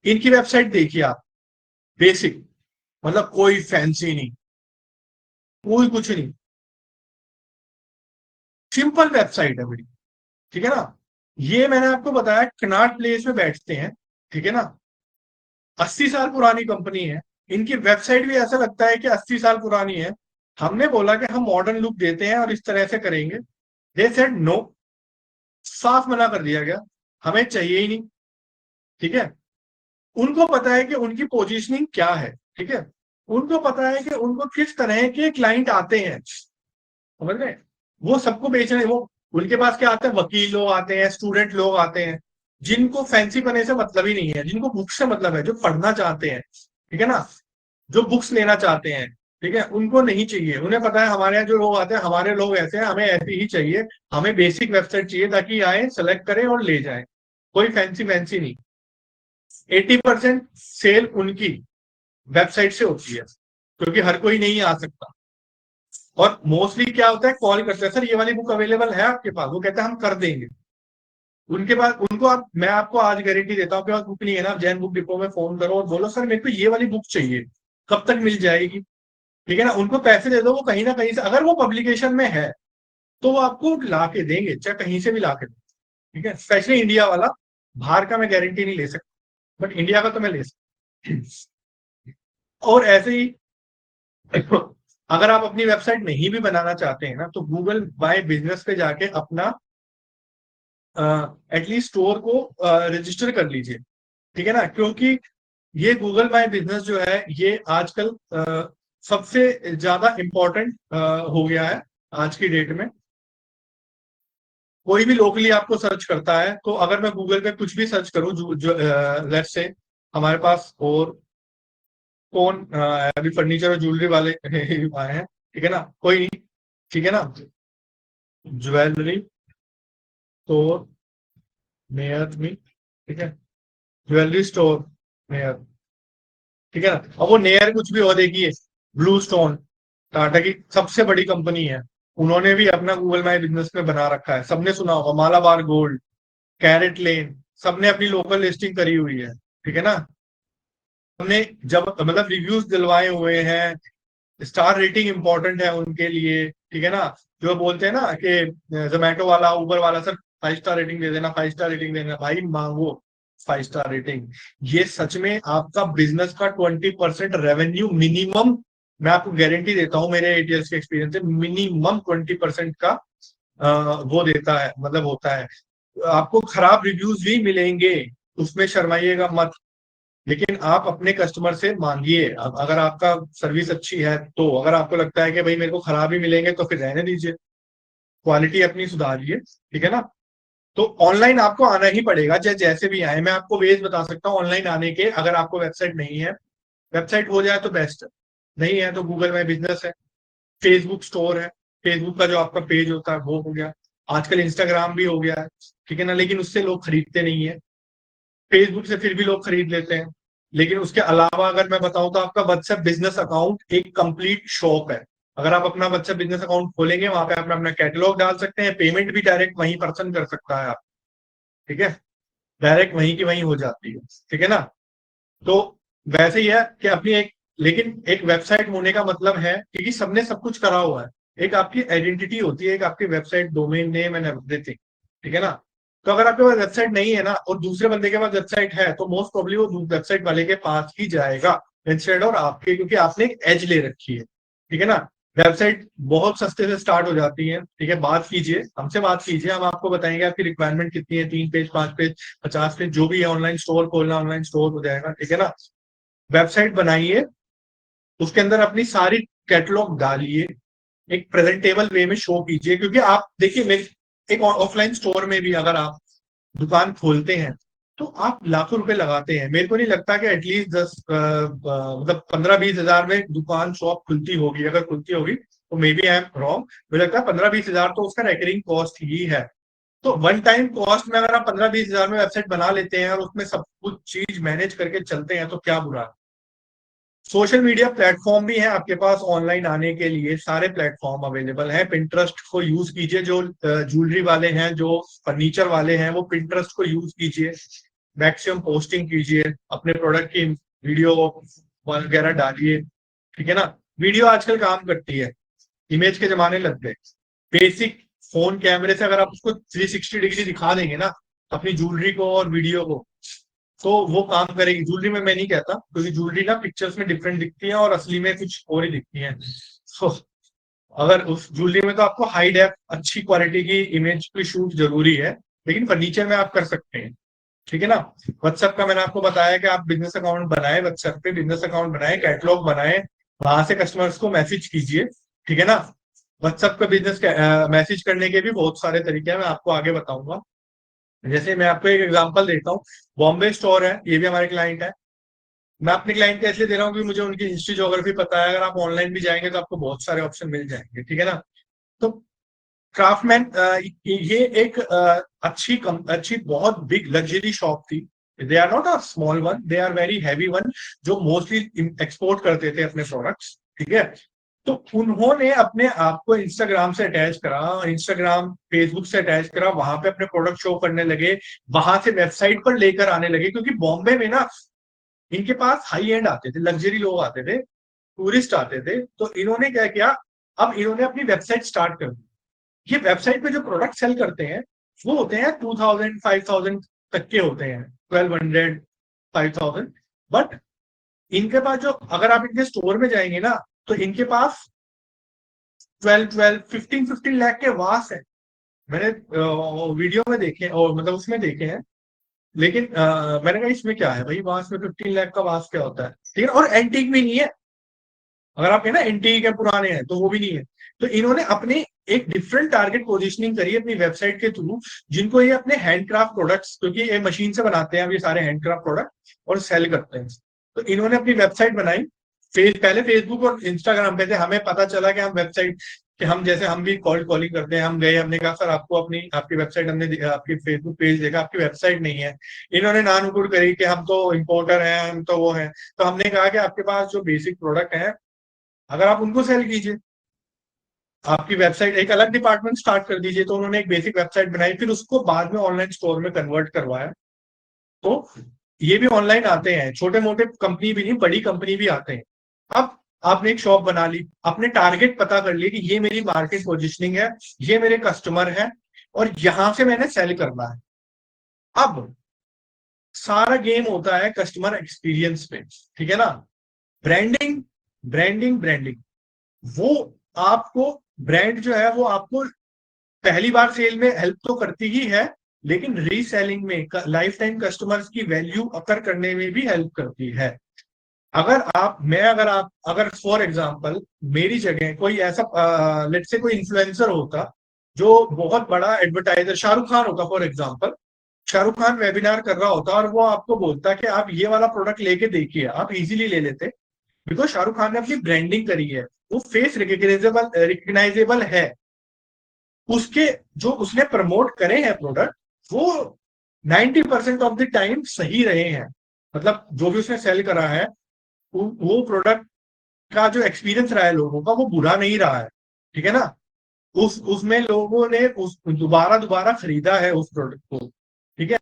इनकी वेबसाइट देखिए आप, बेसिक, मतलब कोई फैंसी नहीं, कोई कुछ नहीं, सिंपल वेबसाइट है बड़ी, ठीक है ना। ये मैंने आपको बताया कनॉट प्लेस में बैठते हैं, ठीक है ना, 80 साल पुरानी कंपनी है। इनकी वेबसाइट भी ऐसा लगता है कि 80 साल पुरानी है। हमने बोला कि हम मॉडर्न लुक देते हैं और इस तरह से करेंगे, दे सेड नो, साफ मना कर दिया गया, हमें चाहिए ही नहीं, ठीक है। उनको पता है कि उनकी पोजीशनिंग क्या है, ठीक है, उनको पता है कि उनको किस तरह के क्लाइंट आते हैं, समझ रहे हैं? वो सबको बेच रहे हैं। वो उनके पास क्या आते हैं, वकील लोग आते हैं, स्टूडेंट लोग आते हैं, जिनको फैंसी पने से मतलब ही नहीं है, जिनको बुक से मतलब है, जो पढ़ना चाहते हैं, ठीक है ना, जो बुक्स लेना चाहते हैं, ठीक है, उनको नहीं चाहिए। उन्हें पता है हमारे यहाँ जो लोग आते हैं, हमारे लोग ऐसे हैं, हमें ऐसी ही चाहिए, हमें बेसिक वेबसाइट चाहिए ताकि आए, सेलेक्ट करें और ले जाएं, कोई फैंसी फैंसी नहीं। 80% सेल उनकी वेबसाइट से होती है, क्योंकि हर कोई नहीं आ सकता। और मोस्टली क्या होता है, कॉल करते हैं, सर ये वाली बुक अवेलेबल है आपके पास, वो कहते हैं हम कर देंगे। उनके पास, उनको आप, मैं आपको आज गारंटी देता हूँ कि पास बुक नहीं है ना, आप जैन बुक डिपो में फोन करो और बोलो सर मेरे को ये वाली बुक चाहिए, कब तक मिल जाएगी, ठीक है ना। उनको पैसे दे दो, वो कहीं ना कहीं से, अगर वो पब्लिकेशन में है तो वो आपको ला के देंगे, चाहे कहीं से भी ला के देंगे, ठीक है। स्पेशली इंडिया वाला, बाहर का मैं गारंटी नहीं ले सकता, बट इंडिया का तो मैं ले सकता। और ऐसे ही अगर आप अपनी वेबसाइट नहीं भी बनाना चाहते हैं ना, तो गूगल बाय बिजनेस पे जाके अपना एटलीस्ट स्टोर को रजिस्टर कर लीजिए, ठीक है ना। क्योंकि ये गूगल माय बिजनेस जो है, ये आजकल सबसे ज्यादा इम्पोर्टेंट हो गया है आज की डेट में। कोई भी लोकली आपको सर्च करता है, तो अगर मैं गूगल पे कुछ भी सर्च करूं, जो लेट्स से हमारे पास, और कौन अभी फर्नीचर और ज्वेलरी वाले आए हैं, ठीक है ना, कोई नहीं, ठीक है ना, ज्वेलरी स्टोर नियर मी, ठीक है, ज्वेलरी स्टोर नियर, ठीक है ना। अब वो नेयर कुछ भी हो, देखिए ब्लू स्टोन, टाटा की सबसे बड़ी कंपनी है, उन्होंने भी अपना गूगल माई बिजनेस में बना रखा है, सबने सुना होगा, मालाबार गोल्ड, कैरेट लेन, सबने अपनी लोकल लिस्टिंग करी हुई है, ठीक है ना। हमने जब मतलब रिव्यूज दिलवाए हुए हैं, स्टार रेटिंग इंपॉर्टेंट है उनके लिए, ठीक है ना। जो बोलते हैं ना कि जोमेटो वाला, उबर वाला, सर 5 स्टार रेटिंग दे देना, 5 स्टार रेटिंग दे देना, भाई मांगो 5 स्टार रेटिंग। ये सच में आपका बिजनेस का 20% रेवेन्यू मिनिमम, मैं आपको गारंटी देता हूं, मेरे 8 इयर्स के एक्सपीरियंस से, मिनिमम 20% का वो देता है, मतलब होता है। आपको खराब रिव्यूज भी मिलेंगे, उसमें शर्माइएगा मत, लेकिन आप अपने कस्टमर से मांगिए। अगर आपका सर्विस अच्छी है, तो अगर आपको लगता है कि भाई मेरे को खराब ही मिलेंगे, तो फिर रहने दीजिए, क्वालिटी अपनी सुधारिए, ठीक है ना। तो ऑनलाइन आपको आना ही पड़ेगा, चाहे जैसे भी आए। मैं आपको वेज बता सकता हूँ ऑनलाइन आने के, अगर आपको वेबसाइट नहीं है, वेबसाइट हो जाए तो बेस्ट है, नहीं है तो गूगल माई बिजनेस है, फेसबुक स्टोर है, फेसबुक का जो आपका पेज होता है वो हो गया, आजकल इंस्टाग्राम भी हो गया है, ठीक है ना, लेकिन उससे लोग खरीदते नहीं है, फेसबुक से फिर भी लोग खरीद लेते हैं। लेकिन उसके अलावा अगर मैं बताऊं तो आपका व्हाट्सएप बिजनेस अकाउंट एक कंप्लीट शॉप है। अगर आप अपना व्हाट्सएप बिजनेस अकाउंट खोलेंगे, वहां पे आप अपना कैटलॉग डाल सकते हैं, पेमेंट भी डायरेक्ट वहीं पर्सन कर सकता है आप, ठीक है, डायरेक्ट वहीं की वहीं हो जाती है, ठीक है ना। तो वैसे ही है कि अपनी एक, लेकिन एक वेबसाइट होने का मतलब है, क्योंकि सबने सब कुछ करा हुआ है, एक आपकी आइडेंटिटी होती है, एक आपकी website domain name and everything, ठीक है ना। तो अगर आपके पास वेबसाइट नहीं है ना और दूसरे बंदे के पास वेबसाइट है, तो मोस्ट प्रोबेबली वो वेबसाइट वाले के पास ही जाएगा इंस्टेड और आपके, क्योंकि आपने एक एज ले रखी है, ठीक है ना। वेबसाइट बहुत सस्ते से स्टार्ट हो जाती है, ठीक है, बात कीजिए हमसे, बात कीजिए, हम आपको बताएंगे आपकी रिक्वायरमेंट कितनी है, 3 पेज 5 पेज 50 पेज जो भी है, ऑनलाइन स्टोर खोलना, ऑनलाइन स्टोर हो जाएगा, ठीक है ना। वेबसाइट बनाइए, उसके अंदर अपनी सारी कैटलॉग डालिए, एक प्रेजेंटेबल वे में शो कीजिए, क्योंकि आप देखिए मेरे एक ऑफलाइन स्टोर में भी अगर आप दुकान खोलते हैं तो आप लाखों रुपए लगाते हैं। मेरे को नहीं लगता कि एटलीस्ट मतलब 15-20 हजार में दुकान शॉप खुलती होगी, अगर खुलती होगी तो maybe I am wrong, मुझे लगता है 15-20 हजार तो उसका रेकरिंग कॉस्ट ही है। तो वन टाइम कॉस्ट में अगर आप 15-20 हजार में वेबसाइट बना लेते हैं और उसमें सब कुछ चीज मैनेज करके चलते हैं तो क्या बुरा है। सोशल मीडिया प्लेटफॉर्म भी है आपके पास, ऑनलाइन आने के लिए सारे प्लेटफॉर्म अवेलेबल हैं। पिंटरेस्ट को यूज कीजिए, जो ज्वेलरी वाले हैं, जो फर्नीचर वाले हैं, वो पिंटरेस्ट को यूज कीजिए, मैक्सिमम पोस्टिंग कीजिए, अपने प्रोडक्ट की वीडियो वगैरह डालिए, ठीक है ना। वीडियो आजकल काम करती है, इमेज के जमाने लग गए। बेसिक फोन कैमरे से अगर आप उसको 360 डिग्री दिखा देंगे ना अपनी ज्वेलरी को और वीडियो को, तो वो काम करेगी। ज्वेलरी में मैं नहीं कहता, क्योंकि ज्वेलरी ना पिक्चर्स में डिफरेंट दिखती है और असली में कुछ और ही दिखती है। तो अगर उस ज्वेलरी में तो आपको हाई डेफ अच्छी क्वालिटी की इमेज की शूट जरूरी है, लेकिन फर्नीचर में आप कर सकते हैं, ठीक है ना। व्हाट्सएप का मैंने आपको बताया कि आप बिजनेस अकाउंट बनाए, व्हाट्सएप पे बिजनेस अकाउंट बनाए, कैटलॉग बनाए, वहां से कस्टमर्स को मैसेज कीजिए, ठीक है ना। व्हाट्सएप पे बिजनेस मैसेज करने के भी बहुत सारे तरीके हैं, मैं आपको आगे बताऊंगा। जैसे मैं आपको एक एग्जांपल देता हूँ, बॉम्बे स्टोर है, ये भी हमारे क्लाइंट है। मैं अपने क्लाइंट का इसलिए दे रहा हूँ कि मुझे उनकी हिस्ट्री ज्योग्राफी पता है, अगर आप ऑनलाइन भी जाएंगे तो आपको बहुत सारे ऑप्शन मिल जाएंगे, ठीक है ना। तो क्राफ्टमैन, ये एक अच्छी बहुत बिग लग्जरी शॉप थी। They are not a small one, they are very heavy one, जो मोस्टली एक्सपोर्ट करते थे अपने प्रोडक्ट्स, ठीक है। तो उन्होंने अपने आप को इंस्टाग्राम से अटैच करा, इंस्टाग्राम फेसबुक से अटैच करा, वहां पे अपने प्रोडक्ट शो करने लगे, वहां से वेबसाइट पर लेकर आने लगे, क्योंकि बॉम्बे में ना इनके पास हाई एंड आते थे, लग्जरी लोग आते थे, टूरिस्ट आते थे। तो इन्होंने क्या किया, अब इन्होंने अपनी वेबसाइट स्टार्ट कर दी। ये वेबसाइट पे जो प्रोडक्ट सेल करते हैं वो होते हैं 2000 5000 तक के होते हैं, 1200 5000। बट इनके पास जो, अगर आप इनके स्टोर में जाएंगे ना, तो इनके पास 12 12 15 15 लाख के वास है। मैंने वीडियो में देखे और मतलब उसमें देखे हैं। लेकिन मैंने कहा इसमें क्या है भाई, वास में 15 लाख का वास क्या होता है, ठीक है। और एंटीक भी नहीं है, अगर आप है ना एंटीक है पुराने हैं तो वो भी नहीं है। तो इन्होंने अपने एक डिफरेंट टारगेट पोजीशनिंग करी अपनी वेबसाइट के थ्रू, जिनको ये अपने हैंडक्राफ्ट प्रोडक्ट्स, क्योंकि ये मशीन से बनाते हैं अब ये सारे हैंडक्राफ्ट प्रोडक्ट और सेल करते हैं। तो इन्होंने अपनी वेबसाइट बनाई, पहले फेसबुक और इंस्टाग्राम पे थे। हमें पता चला कि हम वेबसाइट कि हम जैसे हम भी कॉल कॉलिंग करते हैं, हम गए, हमने कहा सर आपको अपनी आपकी वेबसाइट, हमने आपकी फेसबुक पेज देखा, आपकी वेबसाइट नहीं है। इन्होंने नानुकुर करी कि हम तो इंपोर्टर हैं, हम तो वो हैं। तो हमने कहा कि आपके पास जो बेसिक प्रोडक्ट है, अगर आप उनको सेल कीजिए, आपकी वेबसाइट एक अलग डिपार्टमेंट स्टार्ट कर दीजिए। तो उन्होंने एक बेसिक वेबसाइट बनाई, फिर उसको बाद में ऑनलाइन स्टोर में कन्वर्ट करवाया। तो ये भी ऑनलाइन आते हैं, छोटे मोटे कंपनी भी नहीं, बड़ी कंपनी भी आते हैं। अब आपने एक शॉप बना ली, अपने टारगेट पता कर लिए कि ये मेरी मार्केट पोजिशनिंग है, ये मेरे कस्टमर है और यहां से मैंने सेल करना है। अब सारा गेम होता है कस्टमर एक्सपीरियंस पे, ठीक है ना। ब्रांडिंग ब्रांडिंग ब्रांडिंग, वो आपको, ब्रांड जो है वो आपको पहली बार सेल में हेल्प तो करती ही है, लेकिन रीसेलिंग में, लाइफ टाइम कस्टमर्स की वैल्यू अकर करने में भी हेल्प करती है। अगर आप, अगर फॉर एग्जांपल मेरी जगह कोई ऐसा लेट से कोई इन्फ्लुएंसर होता जो बहुत बड़ा एडवर्टाइजर, शाहरुख खान होता for example, Shahrukh Khan webinar कर रहा होता और वो आपको बोलता कि आप ये वाला प्रोडक्ट लेके देखिए, आप इजीली ले लेते, बिकॉज शाहरुख खान ने अपनी ब्रांडिंग करी है, वो फेस रिकग्नाइजेबल है। उसके जो उसने प्रमोट करे हैं प्रोडक्ट, वो 90% ऑफ द टाइम सही रहे हैं। मतलब जो भी उसने सेल करा है, वो प्रोडक्ट का जो एक्सपीरियंस रहा है लोगों का, वो बुरा नहीं रहा है। ठीक है ना? उसमें लोगों ने उस दोबारा दोबारा खरीदा है उस प्रोडक्ट को। ठीक है?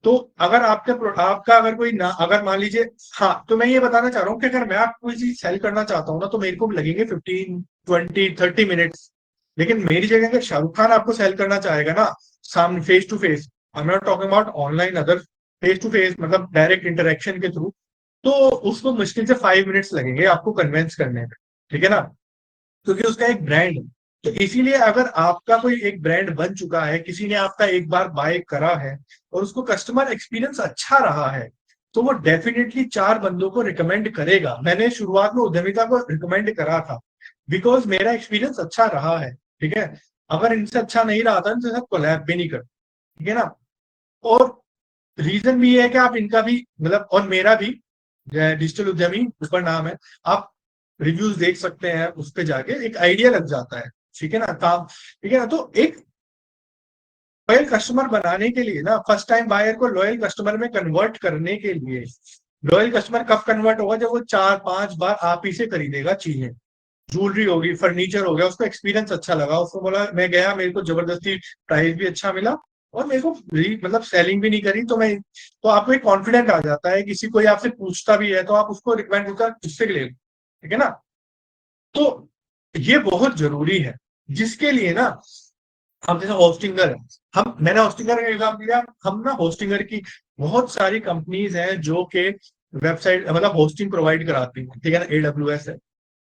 तो अगर आपका अगर कोई ना, अगर मान लीजिए, हाँ, तो मैं ये बताना चाह रहा हूँ कि अगर मैं आपको कोई चीज सेल करना चाहता हूँ ना, तो मेरे को लगेंगे 15, 20, 30 मिनट्स। लेकिन मेरी जगह अगर शाहरुख खान आपको सेल करना चाहेगा ना, सामने face to face, I am not talking about online, other, face to face मतलब डायरेक्ट इंटरेक्शन के थ्रू, तो उसको मुश्किल से 5 मिनट्स लगेंगे आपको कन्विंस करने में। ठीक है ना? क्योंकि उसका एक ब्रांड है। तो इसीलिए अगर आपका कोई एक ब्रांड बन चुका है, किसी ने आपका एक बार बाय करा है और उसको कस्टमर एक्सपीरियंस अच्छा रहा है, तो वो डेफिनेटली 4 बंदों को रिकमेंड करेगा। मैंने शुरुआत में उद्यमिता को रिकमेंड करा था बिकॉज मेरा एक्सपीरियंस अच्छा रहा है। ठीक है? अगर इनसे अच्छा नहीं रहा था, इनसे साथ कोलैब भी नहीं कर। ठीक है ना? और रीजन भी है कि आप इनका भी मतलब, और मेरा भी, डिजिटल उद्यमी ऊपर नाम है, आप रिव्यूज देख सकते हैं, उस पे जाके एक आइडिया लग जाता है। ठीक है ना? काम, ठीक है ना? तो एक लॉयल कस्टमर बनाने के लिए ना, फर्स्ट टाइम बायर को लॉयल कस्टमर में कन्वर्ट करने के लिए, लॉयल कस्टमर कब कन्वर्ट होगा? जब वो 4-5 बार आप ही से खरीदेगा चीजें। ज्वेलरी होगी, फर्नीचर हो गया, उसको एक्सपीरियंस अच्छा लगा, उसको बोला मैं गया, मेरे को जबरदस्ती प्राइस भी अच्छा मिला, और मेरे को मतलब सेलिंग भी नहीं करी, तो आपको एक कॉन्फिडेंट आ जाता है। किसी कोई आपसे पूछता भी है तो आप उसको रिकमेंड कर उससे ले लो। ठीक है ना? तो ये बहुत जरूरी है, जिसके लिए ना, हम जैसे होस्टिंगर है, मैंने होस्टिंगर का एग्जाम दिया, हम ना होस्टिंगर की बहुत सारी कंपनीज हैं जो कि वेबसाइट मतलब होस्टिंग प्रोवाइड कराती हैं। ठीक है ना? AWS है,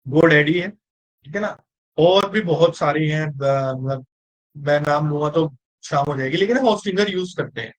GoDaddy है। ठीक है ना? और भी बहुत सारी हैं, मतलब मैं नाम लूंगा तो शाम हो जाएगी, लेकिन हम होस्टिंगर यूज करते हैं।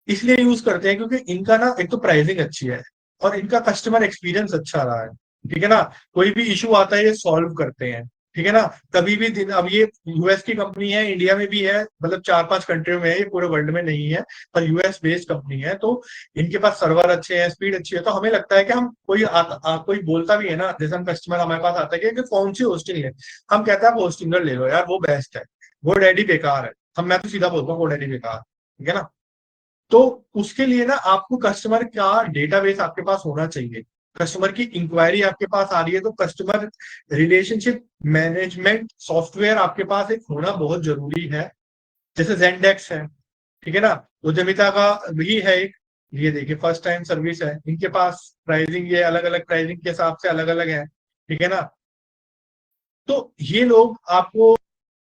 इसलिए यूज करते हैं क्योंकि इनका ना एक तो प्राइसिंग अच्छी है, और इनका कस्टमर एक्सपीरियंस अच्छा रहा है। ठीक है ना? कोई भी इशू आता है ये सॉल्व करते हैं। ठीक है ना? कभी भी दिन, अब ये यूएस की कंपनी है, इंडिया में भी है, मतलब 4-5 कंट्रियों में है, ये पूरे वर्ल्ड में नहीं है, पर यूएस बेस्ड कंपनी है। तो इनके पास सर्वर अच्छे हैं, स्पीड अच्छी है, तो हमें लगता है कि हम कोई बोलता भी है ना, जैसे हम कस्टमर हमारे पास आता है कि कौन सी होस्टिंग है, हम कहते हैं आप होस्टिंगर ले लो यार, वो बेस्ट है, GoDaddy बेकार है। मैं तो सीधा बोलता हूँ GoDaddy बेकार। ठीक है ना? तो उसके लिए ना आपको कस्टमर का डेटाबेस आपके पास होना चाहिए। कस्टमर की इंक्वायरी आपके पास आ रही है, तो कस्टमर रिलेशनशिप मैनेजमेंट सॉफ्टवेयर आपके पास एक होना बहुत जरूरी है। जैसे Zendex है। ठीक है ना? उद्यमिता का भी है एक, ये देखिए फर्स्ट टाइम सर्विस है, इनके पास प्राइसिंग, ये अलग अलग प्राइसिंग के हिसाब से अलग अलग है। ठीक है ना? तो ये लोग आपको,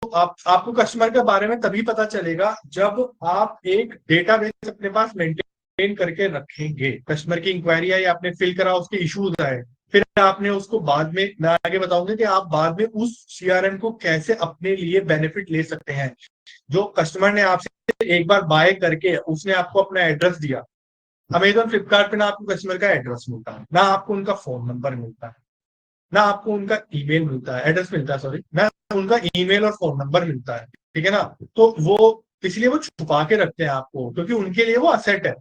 आपको कस्टमर के बारे में तभी पता चलेगा जब आप एक डेटाबेस अपने पास मेंटेन करके रखेंगे। कस्टमर की इंक्वायरी आई, आपने फिल करा, उसके इश्यूज आए, फिर आपने उसको बाद में, मैं आगे बताऊंगा कि आप बाद में उस सीआरएम को कैसे अपने लिए बेनिफिट ले सकते हैं। जो कस्टमर ने आपसे एक बार बाय करके उसने आपको अपना एड्रेस दिया, अमेजोन फ्लिपकार्ट पे ना आपको कस्टमर का एड्रेस मिलता है, ना आपको उनका फोन नंबर मिलता है, ना आपको उनका ईमेल मिलता है, एड्रेस मिलता है, सॉरी, ना उनका ईमेल और फोन नंबर मिलता है। ठीक है ना? तो वो, इसलिए वो छुपा के रखते हैं आपको, क्योंकि उनके लिए वो असेट है।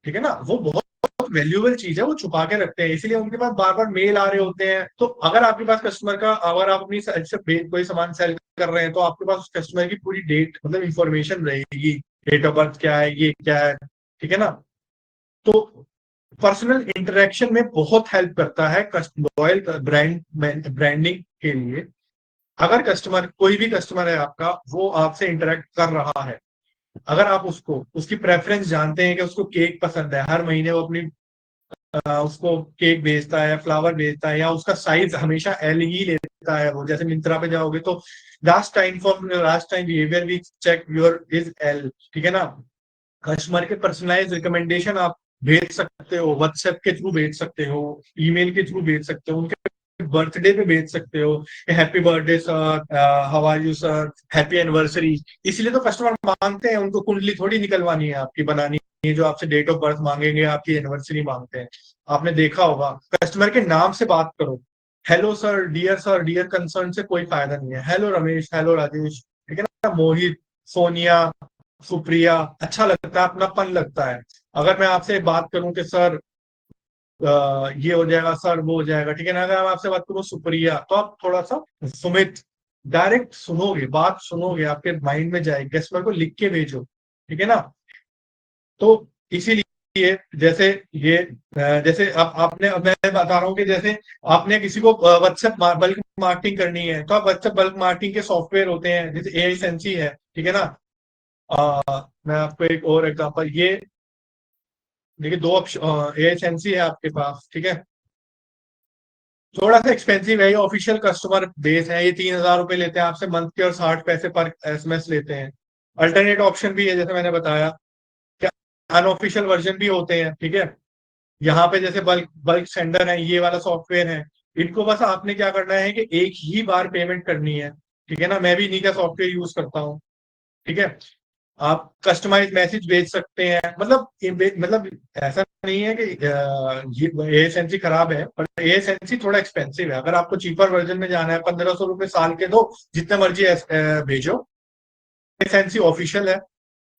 ठीक है ना? वो बहुत वैल्यूएबल चीज है, वो छुपा के रखते हैं, इसलिए उनके पास बार बार मेल आ रहे होते हैं। तो अगर आपके पास कस्टमर का, अगर आप अपनी साइड से कोई सामान सेल कर रहे हैं, तो आपके पास उस कस्टमर की पूरी डेट मतलब इंफॉर्मेशन रहेगी, डेट ऑफ बर्थ क्या है, ये क्या है। ठीक है ना? तो पर्सनल इंटरेक्शन में बहुत हेल्प करता है लॉयल ब्रांडिंग के लिए। अगर कस्टमर, कोई भी कस्टमर है आपका, वो आपसे इंटरेक्ट कर रहा है, अगर आप उसको, उसकी प्रेफरेंस जानते हैं कि उसको केक पसंद है, हर महीने वो अपनी उसको केक भेजता है, फ्लावर भेजता है, या उसका साइज हमेशा एल ही लेता है, वो जैसे मिंत्रा पे जाओगे तो last time behaviour we check your is L. ठीक है ना? कस्टमर के पर्सनलाइज रिकमेंडेशन आप भेज सकते हो, व्हाट्सएप के थ्रू भेज सकते हो, ईमेल के थ्रू भेज सकते हो, उनके बर्थडे पे भेज सकते हो, happy birthday sir, how are you sir, happy anniversary. इसलिए तो कस्टमर मांगते हैं, उनको कुंडली थोड़ी निकलवानी है आपकी, बनानी है, जो आपसे डेट ऑफ बर्थ मांगेंगे, आपकी एनिवर्सरी मांगते हैं। आपने देखा होगा, कस्टमर के नाम से बात करो, हेलो सर, डियर कंसर्न से कोई फायदा नहीं है, हेलो रमेश, हेलो राजेश। ठीक है ना? मोहित, सोनिया, सुप्रिया, अच्छा लगता है, अपनापन लगता है। अगर मैं आपसे बात करूं कि सर ये हो जाएगा सर, वो हो जाएगा। ठीक है ना? अगर मैं आपसे बात करूं सुप्रिया, तो आप थोड़ा सा सुमित, डायरेक्ट सुनोगे, बात सुनोगे, आपके माइंड में जाएगी, कस्टमर को लिख के भेजो। ठीक है ना। तो इसीलिए जैसे ये जैसे अब आपने, अब मैं बता रहा हूँ कि जैसे आपने किसी को व्हाट्सएप बल्क मार्केटिंग करनी है, तो आप व्हाट्सएप बल्क मार्केटिंग के सॉफ्टवेयर होते हैं, जैसे एआई सेंसी है, ठीक है ना। मैं आपको एक और एग्जांपल, ये देखिए, दो ऑप्शन एआई सेंसी है आपके पास, ठीक है। थोड़ा सा एक्सपेंसिव है, ये ऑफिशियल कस्टमर बेस है, ये 3,000 रुपए लेते हैं आपसे मंथ के, और 60 पैसे पर एसएमएस लेते हैं। अल्टरनेट ऑप्शन भी है, जैसे मैंने बताया, क्या अनऑफिशियल वर्जन भी होते हैं, ठीक है। यहाँ पे जैसे बल्क बल्क सेंडर है, ये वाला सॉफ्टवेयर है। इनको बस आपने क्या करना है कि एक ही बार पेमेंट करनी है, ठीक है ना। मैं भी इन्हीं का सॉफ्टवेयर यूज करता हूँ, ठीक है। आप कस्टमाइज मैसेज भेज सकते हैं, मतलब मतलब ऐसा नहीं है कि ये एसेंसी खराब है, पर एसेंसी थोड़ा एक्सपेंसिव है। अगर आपको चीपर वर्जन में जाना है, 1,500 रुपए साल के दो, जितने मर्जी भेजो। एसेंसी ऑफिशियल है,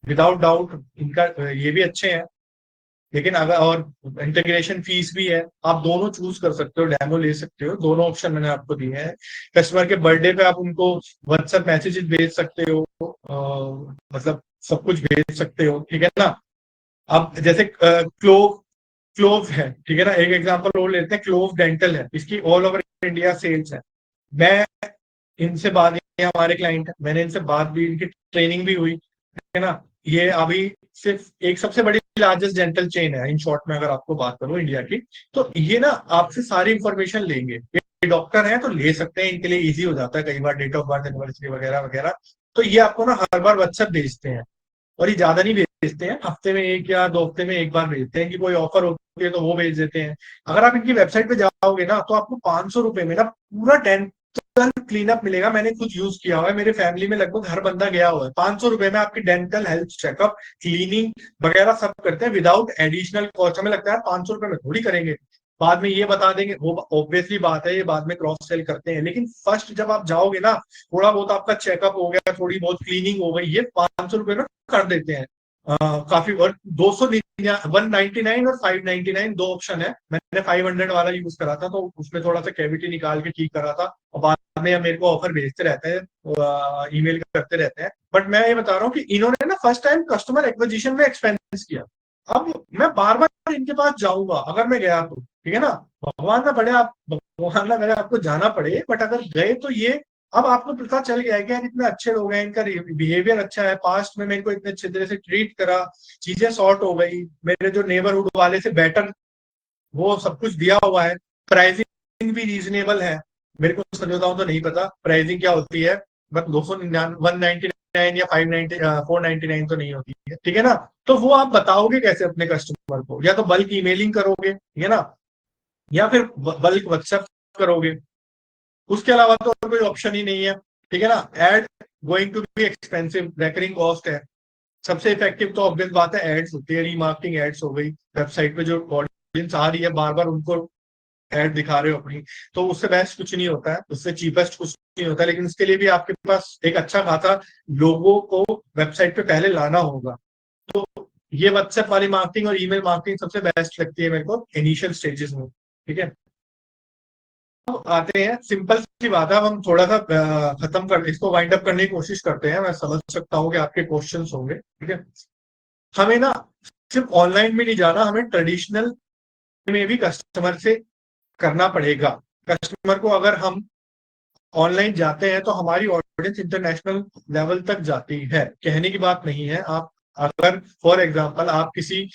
विदाउट डाउट, इनका ये भी अच्छे हैं। लेकिन अगर, और इंटीग्रेशन फीस भी है, आप दोनों चूज कर सकते हो, डेमो ले सकते हो, दोनों ऑप्शन मैंने आपको दिए हैं। कस्टमर के बर्थडे पे आप उनको व्हाट्सएप मैसेजेस भेज सकते हो, मतलब सब कुछ भेज सकते हो, ठीक है ना। अब जैसे क्लोव क्लोव है, ठीक है ना, एक एग्जांपल और लेते हैं। क्लोव डेंटल है, इसकी ऑल ओवर इंडिया सेल्स है। मैं इनसे बात, ये हमारे क्लाइंट है, मैंने इनसे बात भी, इनकी ट्रेनिंग भी हुई, है ना। ये अभी सिर्फ एक सबसे बड़ी लार्जेस्ट डेंटल चेन है, इन शॉर्ट में अगर आपको बात करूं इंडिया की। तो ये ना आपसे सारी इंफॉर्मेशन लेंगे, ये डॉक्टर हैं तो ले सकते हैं, इनके लिए इजी हो जाता है कई बार, डेट ऑफ बर्थ, एनिवर्सरी वगैरह वगैरह। तो ये आपको ना हर बार व्हाट्सएप भेजते हैं, और ये ज्यादा नहीं भेजते हैं, हफ्ते में एक या 2 हफ्ते में एक बार भेजते हैं, कि कोई ऑफर होती है तो वो भेज देते हैं। अगर आप इनकी वेबसाइट पे जाओगे ना, तो आपको 500 रुपए में ना पूरा डेंटल क्लीन अप मिलेगा। मैंने खुद यूज किया हुआ है, मेरे फैमिली में लगभग हर बंदा गया हुआ है। 500 रुपए में आपकी डेंटल हेल्थ चेकअप, क्लीनिंग वगैरह सब करते हैं विदाउट एडिशनल कॉस्ट। हमें लगता है 500 रुपए में थोड़ी करेंगे, बाद में ये बता देंगे, वो ऑब्वियसली बात है, ये बाद में क्रॉस सेल करते हैं। लेकिन फर्स्ट जब आप जाओगे ना, थोड़ा बहुत आपका चेकअप हो गया, थोड़ी बहुत क्लीनिंग हो गई, ये 500 रुपए में कर देते हैं। काफी। और 199 और 599 दो ऑप्शन है। मैंने 500 वाला यूज करा था, तो उसमें थोड़ा सा कैविटी निकाल के ठीक करा था, और बाद में मेरे को ऑफर भेजते रहते हैं, ईमेल करते रहते हैं। बट मैं ये बता रहा हूँ कि इन्होंने ना फर्स्ट टाइम कस्टमर एक्विजिशन में एक्सपेंस किया। अब मैं बार बार इनके पास जाऊंगा अगर मैं गया तो, ठीक है ना। भगवान ना करे आपको जाना पड़े, बट अगर गए तो ये, अब आपको पता चल गया है कि यार इतने अच्छे लोग हैं, इनका बिहेवियर अच्छा है, पास्ट में मेरे को इतने अच्छे तरह से ट्रीट करा, चीजें सॉर्ट हो गई, मेरे जो नेबरहुड वाले से बेटर वो सब कुछ दिया हुआ है। प्राइसिंग भी रीजनेबल है। मेरे को सच बताऊं तो नहीं पता प्राइसिंग क्या होती है, बट 199 या 499 तो नहीं होती है, ठीक है ना। तो वो आप बताओगे कैसे अपने कस्टमर को? या तो बल्क ईमेलिंग करोगे, ठीक है ना, या फिर बल्क व्हाट्सएप करोगे। उसके अलावा तो और कोई ऑप्शन ही नहीं है, ठीक है ना। Ad going to be expensive, recurring cost है। सबसे इफेक्टिव तो ऑब्वियस बात है एड्स होती है, रीमार्केटिंग एड्स हो गई, वेबसाइट पे जो ऑडियंस आ रही है बार बार उनको एड दिखा रहे हो अपनी। तो उससे बेस्ट कुछ नहीं होता है, उससे चीपेस्ट कुछ नहीं होता है। लेकिन इसके लिए भी आपके पास एक अच्छा खासा लोगों को वेबसाइट पे पहले लाना होगा। तो ये व्हाट्सएप वाली मार्केटिंग और ईमेल मार्केटिंग सबसे बेस्ट लगती है मेरे को इनिशियल स्टेजेस में, ठीक है। आते हैं, सिंपल सी बात है। अब हम थोड़ा सा खत्म कर, इसको वाइंड अप करने की कोशिश करते हैं। मैं समझ सकता हूँ कि आपके क्वेश्चंस होंगे, ठीक है। हमें ना सिर्फ ऑनलाइन में नहीं जाना, हमें ट्रेडिशनल में भी कस्टमर से करना पड़ेगा। कस्टमर को अगर हम ऑनलाइन जाते हैं तो हमारी ऑडियंस इंटरनेशनल लेवल तक जाती है, कहने की बात नहीं है। आप अगर फॉर एग्जांपल आप किसी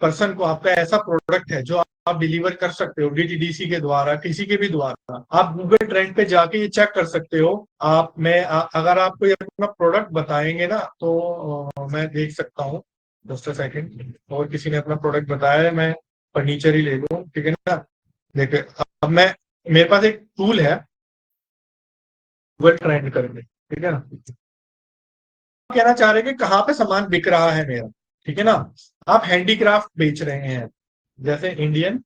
पर्सन को, आपका ऐसा प्रोडक्ट है जो आप डिलीवर कर सकते हो डीटीडीसी के द्वारा, किसी के भी द्वारा, आप गूगल ट्रेंड पे जाके ये चेक कर सकते हो। अगर आप कोई अपना प्रोडक्ट बताएंगे ना, तो मैं देख सकता हूँ, जस्ट अ सेकंड। और किसी ने अपना प्रोडक्ट बताया है, मैं फर्नीचर ही ले लूँ, ठीक है ना। देखिए, अब मैं, मेरे पास एक टूल है गूगल ट्रेंड करके, ठीक है ना। कहना चाह रहे हैं कि कहाँ पे सामान बिक रहा है मेरा, ठीक है ना। आप हैंडीक्राफ्ट बेच रहे हैं, जैसे इंडियन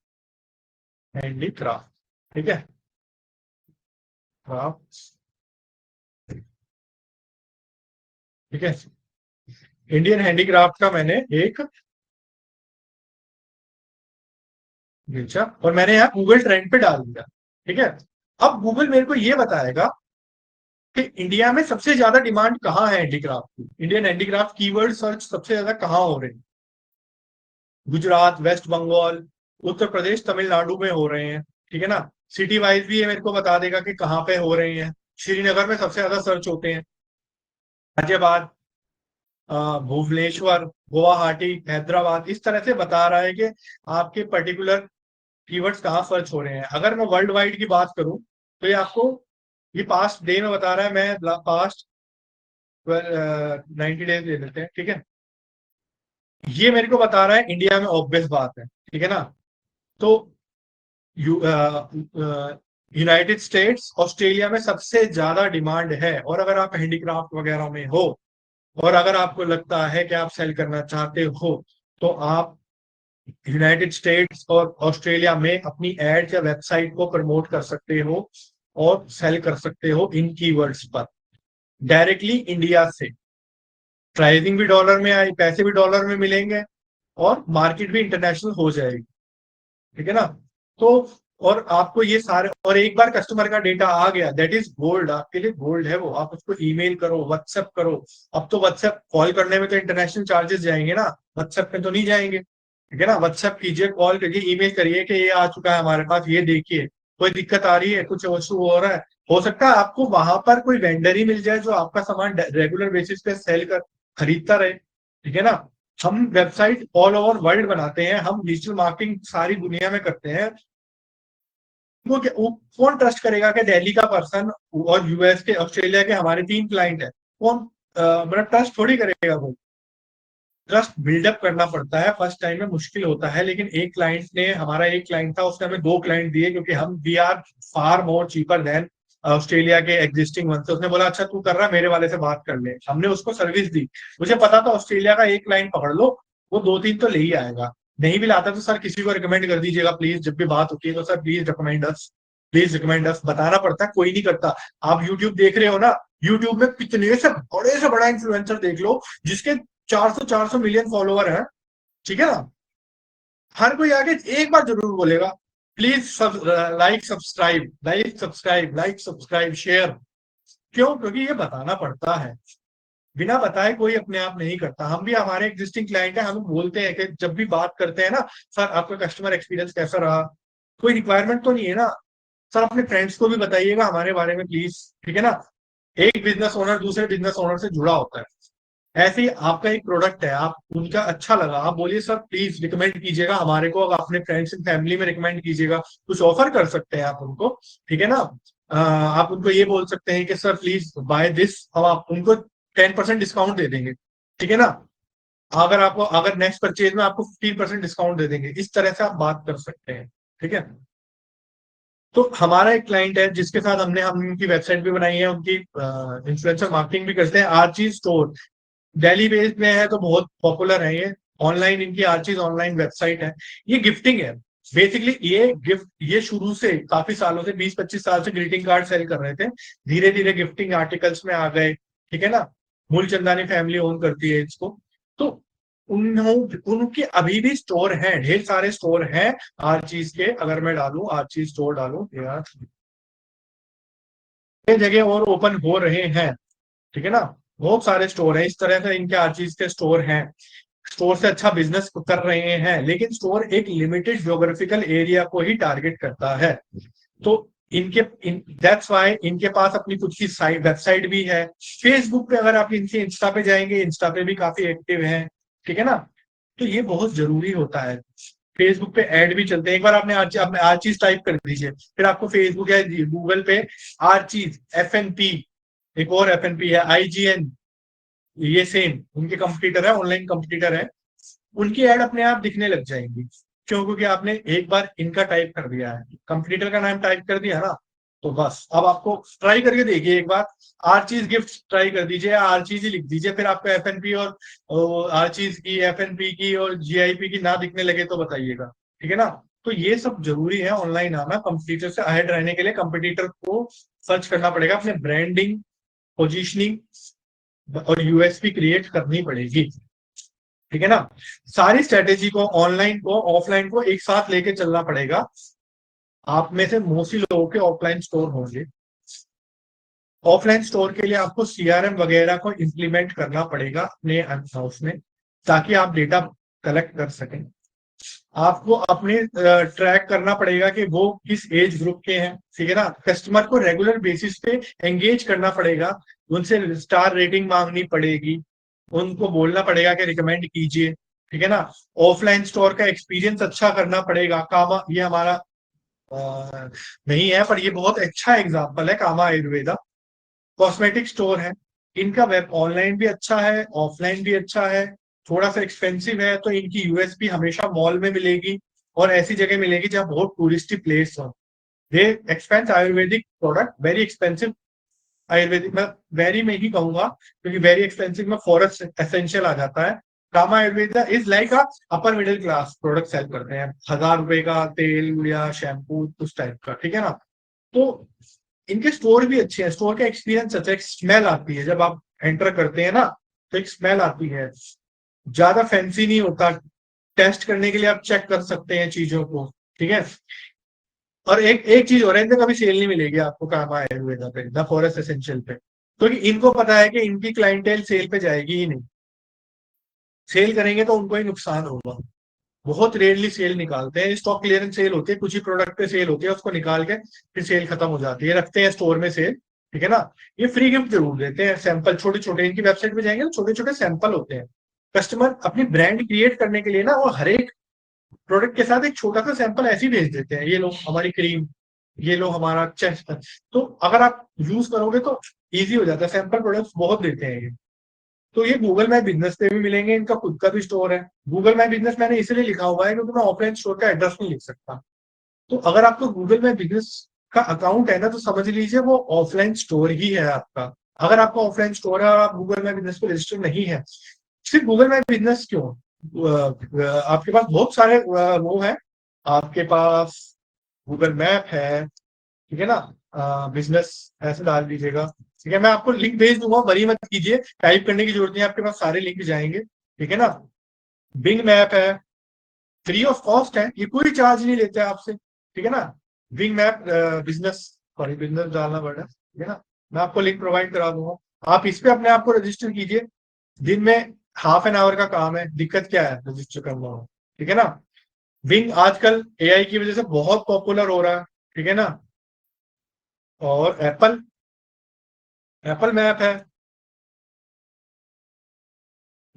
हैंडीक्राफ्ट, ठीक है, क्राफ्ट, ठीक है। इंडियन हैंडीक्राफ्ट का मैंने एक बेचा, और मैंने यहाँ गूगल ट्रेंड पे डाल दिया, ठीक है। अब गूगल मेरे को ये बताएगा कि इंडिया में सबसे ज्यादा डिमांड कहाँ है हैंडीक्राफ्ट की, इंडियन हैंडीक्राफ्ट कीवर्ड सर्च सबसे ज्यादा कहाँ हो रहे हैं? गुजरात, वेस्ट बंगाल, उत्तर प्रदेश, तमिलनाडु में हो रहे हैं, ठीक है ना। सिटी वाइज भी ये मेरे को बता देगा कि कहाँ पे हो रहे हैं। श्रीनगर में सबसे ज्यादा सर्च होते हैं, गाजियाबाद, भुवनेश्वर, गुवाहाटी, हैदराबाद, इस तरह से बता रहा है कि आपके पर्टिकुलर कीवर्ड्स कहाँ सर्च हो रहे हैं। अगर मैं वर्ल्ड वाइड की बात करूं तो ये आपको, ये पास्ट डे में बता रहा है, मैं पास्ट 90 डेज ले लेते हैं, ठीक है। ये मेरे को बता रहा है इंडिया में, ऑब्वियस बात है, ठीक है ना। तो यूनाइटेड स्टेट्स, ऑस्ट्रेलिया में सबसे ज्यादा डिमांड है। और अगर आप हैंडीक्राफ्ट वगैरह में हो और अगर आपको लगता है कि आप सेल करना चाहते हो, तो आप यूनाइटेड स्टेट्स और ऑस्ट्रेलिया में अपनी एड या वेबसाइट को प्रमोट कर सकते हो और सेल कर सकते हो इन कीवर्ड्स पर डायरेक्टली इंडिया से। प्राइसिंग भी डॉलर में आई, पैसे भी डॉलर में मिलेंगे और मार्केट भी इंटरनेशनल हो जाएगी, ठीक है ना। तो और आपको ये सारे, और एक बार कस्टमर का डेटा आ गया, दैट इज गोल्ड, आपके लिए गोल्ड है वो। आप उसको ईमेल करो, व्हाट्सएप करो। अब तो व्हाट्सएप कॉल करने में तो इंटरनेशनल चार्जेस जाएंगे ना, व्हाट्सएप पे तो नहीं जाएंगे, ठीक है ना। व्हाट्सएप कीजिए, कॉल करिए, ईमेल करिए कि ये आ चुका है हमारे पास, ये देखिए, कोई दिक्कत आ रही है, कुछ इशू हो रहा है। हो सकता है आपको वहां पर कोई वेंडर ही मिल जाए जो आपका सामान रेगुलर बेसिस पे सेल कर खरीदता रहे, ठीक है ना। हम वेबसाइट ऑल ओवर वर्ल्ड बनाते हैं, हम डिजिटल मार्केटिंग सारी दुनिया में करते हैं। वो कौन ट्रस्ट करेगा कि दिल्ली का पर्सन और यूएस के, ऑस्ट्रेलिया के हमारे 3 क्लाइंट है, कौन मतलब ट्रस्ट थोड़ी करेगा वो। ट्रस्ट बिल्डअप करना पड़ता है, फर्स्ट टाइम में मुश्किल होता है। लेकिन एक क्लाइंट ने, हमारा एक क्लाइंट था, उसने हमें 2 क्लाइंट दिए, क्योंकि हम we are far more cheaper than Australia के एग्जिस्टिंग वन से। उसने बोला अच्छा तू कर रहा है, मेरे वाले से बात कर ले। हमने उसको सर्विस दी। मुझे पता था ऑस्ट्रेलिया का एक क्लाइंट पकड़ लो, वो 2-3 तो ले ही आएगा। नहीं भी लाता तो सर किसी को रिकमेंड कर दीजिएगा प्लीज, जब भी बात होती है तो sir please recommend us, please recommend us, बताना पड़ता है, कोई नहीं करता। आप यूट्यूब देख रहे हो ना, यूट्यूब में कितने से बड़ा इन्फ्लुएंसर देख लो जिसके 400 मिलियन फॉलोवर है, ठीक है ना। हर कोई आगे एक बार जरूर बोलेगा प्लीज सब, like subscribe, like subscribe, like subscribe, share. क्यों? क्योंकि ये बताना पड़ता है। बिना बताए कोई अपने आप नहीं करता। हम भी, हमारे एग्जिस्टिंग क्लाइंट है, हम बोलते हैं कि जब भी बात करते हैं ना, सर आपका कस्टमर एक्सपीरियंस कैसा रहा। कोई रिक्वायरमेंट तो नहीं है ना, सर अपने फ्रेंड्स को भी बताइएगा हमारे बारे में प्लीज, ठीक है ना। एक बिजनेस ओनर दूसरे बिजनेस ओनर से जुड़ा होता है। ऐसे ही आपका एक प्रोडक्ट है, आप उनका अच्छा लगा, आप बोलिए सर प्लीज रिकमेंड कीजिएगा हमारे को, अगर अपने फ्रेंड्स एंड फैमिली में रिकमेंड कीजिएगा, कुछ ऑफर कर सकते हैं आप उनको, ठीक है ना। आप उनको ये बोल सकते हैं कि सर प्लीज बाय दिस, हम आप उनको 10% डिस्काउंट दे देंगे, ठीक है ना। अगर आपको, अगर नेक्स्ट परचेज में आपको 15% डिस्काउंट दे देंगे, इस तरह से आप बात कर सकते हैं, ठीक है। तो हमारा एक क्लाइंट है जिसके साथ हम उनकी वेबसाइट भी बनाई है, उनकी इन्फ्लुएंसर मार्केटिंग भी करते हैं, आरजी स्टोर, दिल्ली बेस्ड में है, तो बहुत पॉपुलर है ये। ऑनलाइन इनकी हर चीज ऑनलाइन वेबसाइट है। ये गिफ्टिंग है बेसिकली, ये गिफ्ट, ये शुरू से काफी सालों से, 20-25 साल से ग्रीटिंग कार्ड सेल कर रहे थे। धीरे धीरे गिफ्टिंग आर्टिकल्स में आ गए, ठीक है ना। मूलचंदानी फैमिली ओन करती है इसको। तो उनके अभी भी स्टोर हैं, ढेर सारे स्टोर हैं हर चीज के। अगर मैं डालूं हर चीज स्टोर डालूं यार, ये जगह और ओपन हो रहे हैं, ठीक है ना। बहुत सारे स्टोर हैं, इस तरह से इनके हर चीज के स्टोर हैं। स्टोर से अच्छा बिजनेस कर रहे हैं, लेकिन स्टोर एक लिमिटेड ज्योग्राफिकल एरिया को ही टारगेट करता है। तो इनके दैट्स वाई इनके पास अपनी खुद की साइट, वेबसाइट भी है। फेसबुक पे अगर आप इनसे इंस्टा पे जाएंगे, इंस्टा पे भी काफी एक्टिव हैं, ठीक है ना। तो ये बहुत जरूरी होता है। फेसबुक पे ऐड भी चलते हैं। एक बार आपने आर चीज टाइप कर दीजिए, फिर आपको फेसबुक या गूगल पे आर चीज, FNP, एक और FNP है, IGN, ये सेम उनके कंपटीटर है, ऑनलाइन कंपटीटर है। उनकी ऐड अपने आप दिखने लग जाएंगी। क्यों? क्योंकि आपने एक बार इनका टाइप कर दिया है, कंपटीटर का नाम टाइप कर दिया ना, तो बस अब आपको ट्राई करके देखिए एक बार, आर चीज गिफ्ट ट्राई कर दीजिए, आर चीज ही लिख दीजिए, फिर आपको FNP और आर चीज की, FNP की और GIP की ना दिखने लगे तो बताइएगा, ठीक है ना। तो ये सब जरूरी है, ऑनलाइन आना, कंपटीटर से अहेड रहने के लिए कंपटीटर को सर्च करना पड़ेगा, अपने ब्रांडिंग, पोजिशनिंग और USP क्रिएट करनी पड़ेगी, ठीक है ना। सारी स्ट्रेटेजी को, ऑनलाइन को ऑफलाइन को एक साथ लेके चलना पड़ेगा। आप में से मोस्टली लोगों के ऑफलाइन स्टोर होंगे, ऑफलाइन स्टोर के लिए आपको सीआरएम वगैरह को इम्प्लीमेंट करना पड़ेगा अपने हाउस में, ताकि आप डेटा कलेक्ट कर सकें। आपको अपने ट्रैक करना पड़ेगा कि वो किस एज ग्रुप के हैं, ठीक है ना। कस्टमर को रेगुलर बेसिस पे एंगेज करना पड़ेगा, उनसे स्टार रेटिंग मांगनी पड़ेगी, उनको बोलना पड़ेगा कि रिकमेंड कीजिए, ठीक है ना। ऑफलाइन स्टोर का एक्सपीरियंस अच्छा करना पड़ेगा। कामा ये हमारा नहीं है, पर ये बहुत अच्छा एग्जाम्पल है, कामा आयुर्वेदा कॉस्मेटिक स्टोर है। इनका वेब ऑनलाइन भी अच्छा है, ऑफलाइन भी अच्छा है। थोड़ा सा एक्सपेंसिव है, तो इनकी यूएसपी हमेशा मॉल में मिलेगी और ऐसी जगह मिलेगी जहां बहुत टूरिस्टी प्लेस हो। They expense Ayurvedic product very expensive. Ayurvedic मैं वेरी में ही कहूंगा, क्योंकि वेरी एक्सपेंसिव में फॉरेस्ट एसेंशियल आ जाता है। Kama Ayurveda is like a upper middle class product sale करते हैं, 1,000 रुपए का तेल या शैम्पू उस टाइप का, ठीक है ना। तो इनके स्टोर भी अच्छे हैं, स्टोर का एक्सपीरियंस अच्छा है। एक स्मेल आती है जब आप एंटर करते हैं ना, तो एक स्मेल आती है। ज्यादा फैंसी नहीं होता, टेस्ट करने के लिए आप चेक कर सकते हैं चीजों को, ठीक है। और एक एक चीज और है, इनसे कभी सेल नहीं मिलेगी आपको कामा आयुर्वेदा पे, द फॉरेस्ट एसेंशियल पे, क्योंकि इनको पता है कि इनकी क्लाइंटेल सेल पे जाएगी ही नहीं। सेल करेंगे तो उनको ही नुकसान होगा। बहुत रेयरली सेल निकालते हैं, स्टॉक क्लियरेंस सेल होती है, कुछ ही प्रोडक्ट पे सेल होती है, उसको निकाल के फिर सेल खत्म हो जाती है, रखते हैं स्टोर में सेल, ठीक है ना। ये फ्री गिफ्ट जरूर देते हैं, सैंपल छोटे छोटे, इनकी वेबसाइट पे जाएंगे तो छोटे छोटे सैंपल होते हैं। कस्टमर अपनी ब्रांड क्रिएट करने के लिए ना, वो हर एक प्रोडक्ट के साथ एक छोटा सा सैंपल ऐसे ही भेज देते हैं, ये लो हमारी क्रीम, ये लो हमारा चेस्ट। तो अगर आप यूज करोगे तो ईजी हो जाता है, सैंपल प्रोडक्ट्स बहुत देते हैं ये। तो ये गूगल माई बिजनेस पे भी मिलेंगे, इनका खुद का भी स्टोर है। गूगल माई बिजनेस मैंने इसलिए लिखा हुआ है क्योंकि मैं ऑफलाइन स्टोर का एड्रेस नहीं लिख सकता। तो अगर आपको गूगल माई बिजनेस का अकाउंट है ना, तो समझ लीजिए वो ऑफलाइन स्टोर ही है आपका। अगर आपका ऑफलाइन स्टोर है और आप गूगल माई बिजनेस पे रजिस्टर नहीं है, सिर्फ गूगल माई बिजनेस क्यों, आपके पास बहुत सारे वो है। आपके पास गूगल मैप है, ठीक है ना। बिजनेस ऐसे डाल दीजिएगा, ठीक है। मैं आपको लिंक भेज दूंगा, वरी मत कीजिए, टाइप करने की जरूरत नहीं है, आपके पास सारे लिंक जाएंगे, ठीक है ना। बिंग मैप है, फ्री ऑफ कॉस्ट है, ये कोई चार्ज नहीं लेते आपसे, ठीक है ना। Bing map business, sorry business डालना पड़ा, ठीक है ना। मैं आपको लिंक प्रोवाइड करा दूंगा, आप इस पे अपने आप को रजिस्टर कीजिए। दिन में ½ एन आवर का काम है, दिक्कत क्या है रजिस्टर करना हो, ठीक है ना। बिंग आजकल एआई की वजह से बहुत पॉपुलर हो रहा है, ठीक है ना। और एप्पल, एप्पल मैप है।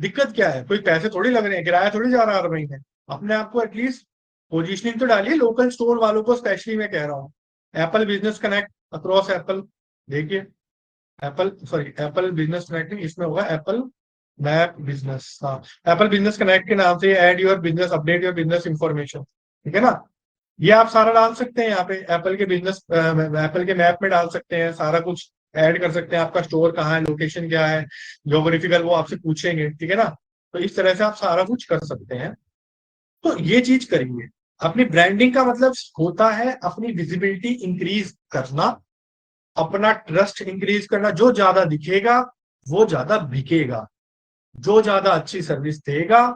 दिक्कत क्या है, कोई पैसे थोड़ी लग रहे हैं, किराया थोड़ी जा रहा है हर महीने। अपने आप को एटलीस्ट पोजीशनिंग तो डालिए, लोकल स्टोर वालों को स्पेशली मैं कह रहा हूँ। Apple business connect across Apple, देखिए Apple, sorry Apple business connect नहीं, इसमें होगा एप्पल मैप बिजनेस, हाँ। एप्पल बिजनेस कनेक्ट के नाम से add your business, update your business information, ठीक है ना। ये आप सारा डाल सकते हैं यहाँ पे, एप्पल के बिजनेस, एप्पल के मैप में डाल सकते हैं, सारा कुछ ऐड कर सकते हैं, आपका स्टोर कहाँ है, लोकेशन क्या है, ज्योग्राफिकल वो आपसे पूछेंगे, ठीक है ना। तो इस तरह से आप सारा कुछ कर सकते हैं। तो ये चीज करेंगे। अपनी ब्रांडिंग का मतलब होता है अपनी विजिबिलिटी इंक्रीज करना, अपना ट्रस्ट इंक्रीज करना। जो ज्यादा दिखेगा वो ज्यादा बिकेगा, जो ज्यादा अच्छी सर्विस देगा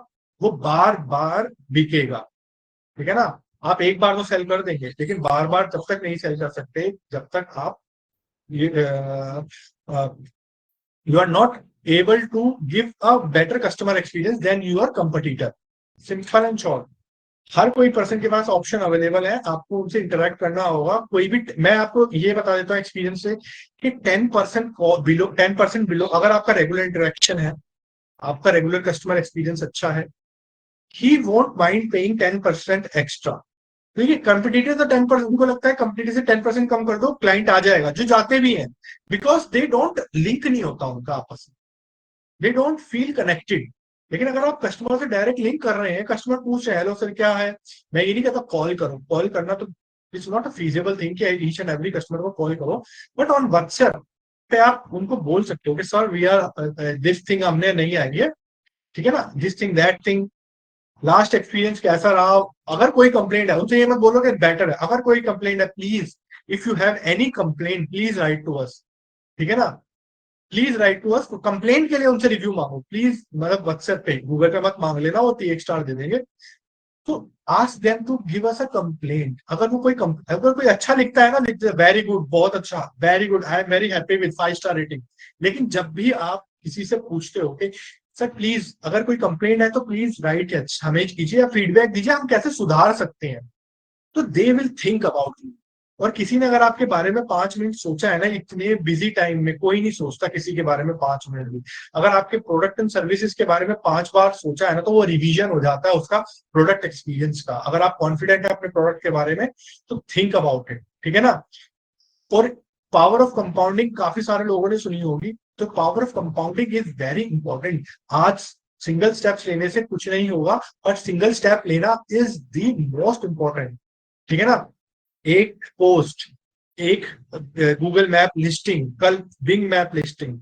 वो बार बार बिकेगा, ठीक है ना। आप एक बार तो सेल कर देंगे, लेकिन बार बार तब तक नहीं सेल कर सकते जब तक आप you are not able to give a better customer experience then your competitor. Simple and short. हर कोई पर्सन के पास ऑप्शन अवेलेबल है, आपको उनसे इंटरेक्ट करना होगा। कोई भी, मैं आपको ये बता देता हूँ एक्सपीरियंस से कि 10% बिलो, 10% बिलो, अगर आपका रेगुलर इंटरेक्शन है, आपका रेगुलर कस्टमर एक्सपीरियंस अच्छा है, he won't mind paying 10% extra. देखिए कंपटीटर तो 10%, उनको लगता है कंपटीटर से 10% कम कर दो क्लाइंट आ जाएगा, जो जाते भी हैं, बिकॉज दे डोंट लिंक नहीं होता उनका आपस में, दे डोंट फील कनेक्टेड। लेकिन अगर आप कस्टमर से डायरेक्ट लिंक कर रहे हैं, कस्टमर पूछ रहे हैं हेलो सर क्या है, मैं ये नहीं कहता कॉल करो, कॉल करना तो it's not a feasible thing कि ईच एंड एवरी कस्टमर को कॉल करो, बट ऑन व्हाट्सएप पे आप उनको बोल सकते हो कि sir we are this thing हमने नहीं आई है, ठीक है ना, this thing that thing, last experience कैसा रहा। अगर कोई कंप्लेंट है उनसे ये मत बोलो कि बेटर है, अगर कोई कंप्लेंट है please, if you have any complaint please write to us, ठीक है ना। Please write to us, complaint के लिए उनसे रिव्यू मांगो प्लीज, मतलब व्हाट्सएप पे, गूगल पे मत मांग लेना, वो 3 स्टार दे देंगे। तो ask them to give us a complaint. अगर कोई अच्छा लिखता है ना, लिखते वेरी गुड, बहुत अच्छा, very good, I am very happy with 5 star rating. लेकिन जब भी आप किसी से पूछते हो कि सर प्लीज अगर कोई कंप्लेंट है तो प्लीज राइट हमें कीजिए या फीडबैक दीजिए, हम कैसे सुधार सकते हैं, तो they will think about you. और किसी ने अगर आपके बारे में 5 मिनट सोचा है ना, इतने बिजी टाइम में कोई नहीं सोचता किसी के बारे में 5 मिनट भी। अगर आपके प्रोडक्ट एंड सर्विसेज के बारे में 5 बार सोचा है ना, तो वो रिवीजन हो जाता है उसका प्रोडक्ट एक्सपीरियंस का। अगर आप कॉन्फिडेंट है अपने प्रोडक्ट के बारे में तो थिंक अबाउट इट, ठीक है ना। और पावर ऑफ कंपाउंडिंग काफी सारे लोगों ने सुनी होगी, तो power of compounding is very important. आज सिंगल स्टेप्स लेने से कुछ नहीं होगा, और सिंगल स्टेप लेना इज द मोस्ट इंपॉर्टेंट, ठीक है ना। एक पोस्ट, एक गूगल मैप लिस्टिंग, कल बिंग मैप लिस्टिंग,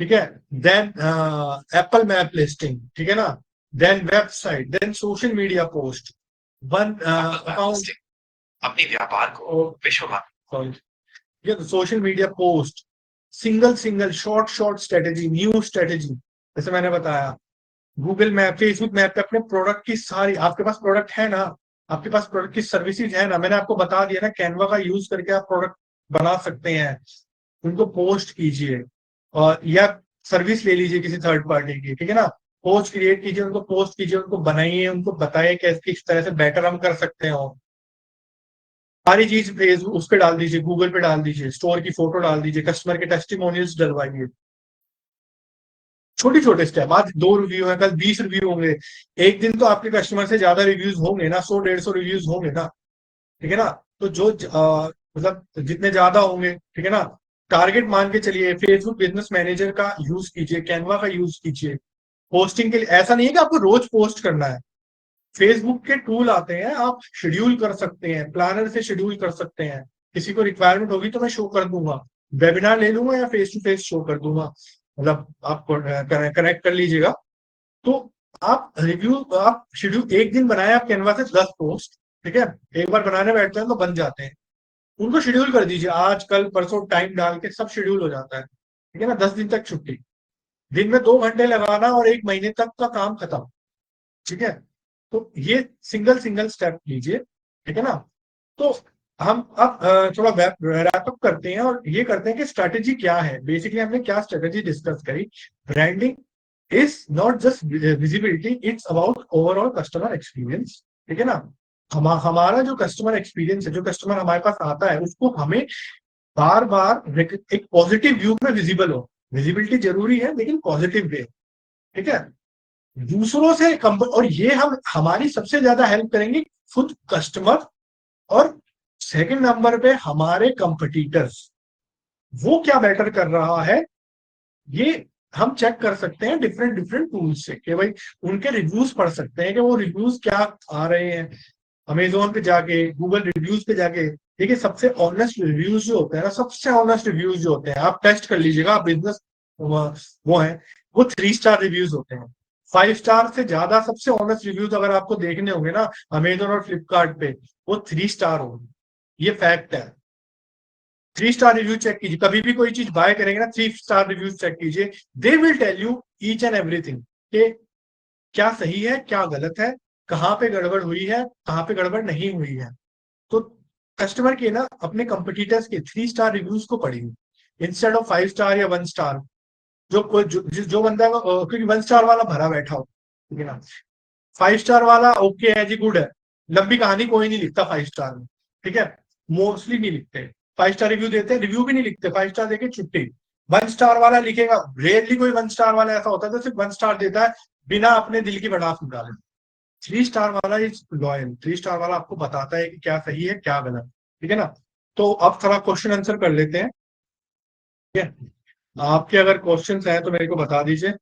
ठीक है, देन एप्पल मैप लिस्टिंग, ठीक है ना, then website, then social media post, one account, अपने व्यापार को विश्व, social media post, single single short short strategy, new strategy, जैसे मैंने बताया। गूगल मैप, फेसबुक मैप पे अपने प्रोडक्ट की सारी, आपके पास प्रोडक्ट है ना, आपके पास प्रोडक्ट की सर्विसेज है ना, मैंने आपको बता दिया ना, कैनवा का यूज करके आप प्रोडक्ट बना सकते हैं, उनको पोस्ट कीजिए, और या सर्विस ले लीजिए किसी थर्ड पार्टी की, ठीक है ना। पोस्ट क्रिएट कीजिए, उनको पोस्ट कीजिए, उनको बनाइए, उनको बताइए कैसे किस तरह से बेटर हम कर सकते हैं। सारी चीज फेसबुक उस पर डाल दीजिए, गूगल पे डाल दीजिए, स्टोर की फोटो डाल दीजिए, कस्टमर के टेस्टिमोनियल्स डलवाइए। छोटे छोटे स्टेप, आज 2 रिव्यू है, कल 20 रिव्यू होंगे, एक दिन तो आपके कस्टमर से ज्यादा रिव्यूज होंगे ना, 100-150 रिव्यूज होंगे ना, ठीक है ना। तो जो मतलब जितने ज्यादा होंगे, ठीक है ना, टारगेट मान के चलिए। फेसबुक बिजनेस मैनेजर का यूज कीजिए, कैनवा का यूज कीजिए पोस्टिंग के लिए। ऐसा नहीं है कि आपको रोज पोस्ट करना है, फेसबुक के टूल आते हैं, आप शेड्यूल कर सकते हैं, प्लानर से शेड्यूल कर सकते हैं। किसी को रिक्वायरमेंट होगी तो मैं शो कर दूंगा, वेबिनार ले लूंगा या फेस टू फेस शो कर दूंगा, मतलब आप कनेक्ट कर लीजिएगा। तो आप रिव्यू, आप शेड्यूल एक दिन बनाए, आप कैनवा से 10 पोस्ट, ठीक है, एक बार बनाने बैठते हैं तो बन जाते हैं। उनको शेड्यूल कर दीजिए, आज कल परसों टाइम डाल के सब शेड्यूल हो जाता है, ठीक है ना। 10 दिन तक छुट्टी, दिन में 2 घंटे लगाना और 1 महीने तक का काम खत्म, ठीक है। तो ये सिंगल सिंगल स्टेप लीजिए, ठीक है ना। तो हम अब थोड़ा रैपअप करते हैं और ये करते हैं कि स्ट्रेटेजी क्या है। बेसिकली हमने क्या स्ट्रेटेजी डिस्कस करी। Branding is not just visibility, it's about overall customer experience, ठीक है ना। हमारा जो कस्टमर एक्सपीरियंस है, जो कस्टमर हमारे पास आता है, उसको हमें बार बार एक पॉजिटिव व्यू में विजिबल हो। विजिबिलिटी जरूरी है लेकिन पॉजिटिव वे, ठीक है। दूसरों से और ये हम हमारी सबसे ज्यादा हेल्प करेंगे खुद कस्टमर, और सेकंड नंबर पे हमारे कंपटीटर्स, वो क्या बेटर कर रहा है, ये हम चेक कर सकते हैं डिफरेंट डिफरेंट टूल्स से, कि भाई उनके रिव्यूज पढ़ सकते हैं कि वो रिव्यूज क्या आ रहे हैं। अमेजोन पे जाके, गूगल रिव्यूज पे जाके देखिए, सबसे ऑनेस्ट रिव्यूज जो होते हैं ना, सबसे ऑनेस्ट रिव्यूज जो होते हैं, आप टेस्ट कर लीजिएगा, आप बिजनेस वो है, वो 3 स्टार रिव्यूज होते हैं। 5 स्टार से ज्यादा सबसे ऑनेस्ट रिव्यूज अगर आपको देखने होंगे ना अमेजोन और फ्लिपकार्ट पे, वो 3 स्टार होंगे, ये फैक्ट है। 3 स्टार रिव्यू चेक कीजिए, कभी भी कोई चीज बाय करेंगे ना, 3 स्टार रिव्यूज चेक कीजिए, they will tell you each and everything कि क्या सही है, क्या गलत है, कहाँ पे गड़बड़ हुई है, कहाँ पे गड़बड़ नहीं हुई है। तो कस्टमर के ना अपने कंपटीटर्स के 3 स्टार रिव्यूज को पढ़िए इंस्टेड ऑफ 5 स्टार या 1 स्टार। जो बंदा क्योंकि 1 स्टार वाला भरा बैठा हो, ठीक है ना। 5 स्टार वाला ओके है जी, गुड है, लंबी कहानी कोई नहीं लिखता 5 स्टार में, ठीक है, मोस्टली नहीं लिखते। 5 स्टार रिव्यू देते हैं, रिव्यू भी नहीं लिखते, 5 स्टार देके छुट्टी। 1 स्टार वाला लिखेगा, रेयरली कोई 1 स्टार वाला ऐसा होता है जो सिर्फ 1 स्टार देता है बिना अपने दिल की भड़ास निकाले। 3 स्टार वाला इज लॉयल, 3 स्टार वाला आपको बताता है कि क्या सही है क्या गलत, ठीक है ना। तो अब थोड़ा क्वेश्चन आंसर कर लेते हैं, ठीक है। आपके अगर क्वेश्चंस हैं तो मेरे को बता दीजिए।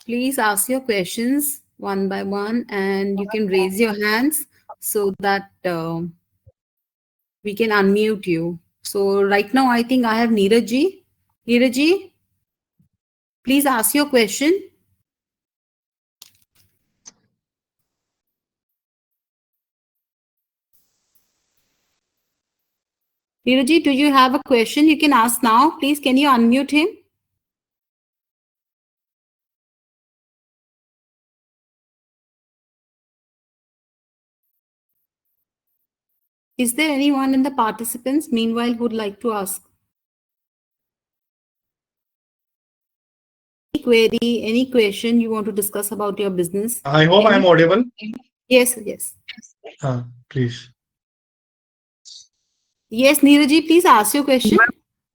Please ask your questions one by one, and you can raise your hands so that we can unmute you. So right now, I think I have Neeraj ji. Neeraj ji, please ask your question. Neeraj ji, do you have a question? You can ask now. Please, can you unmute him? Is there anyone in the participants meanwhile who would like to ask any query, any question you want to discuss about your business? I hope I am audible. Yes, yes. Please. Yes, Neeraj ji, please ask your question.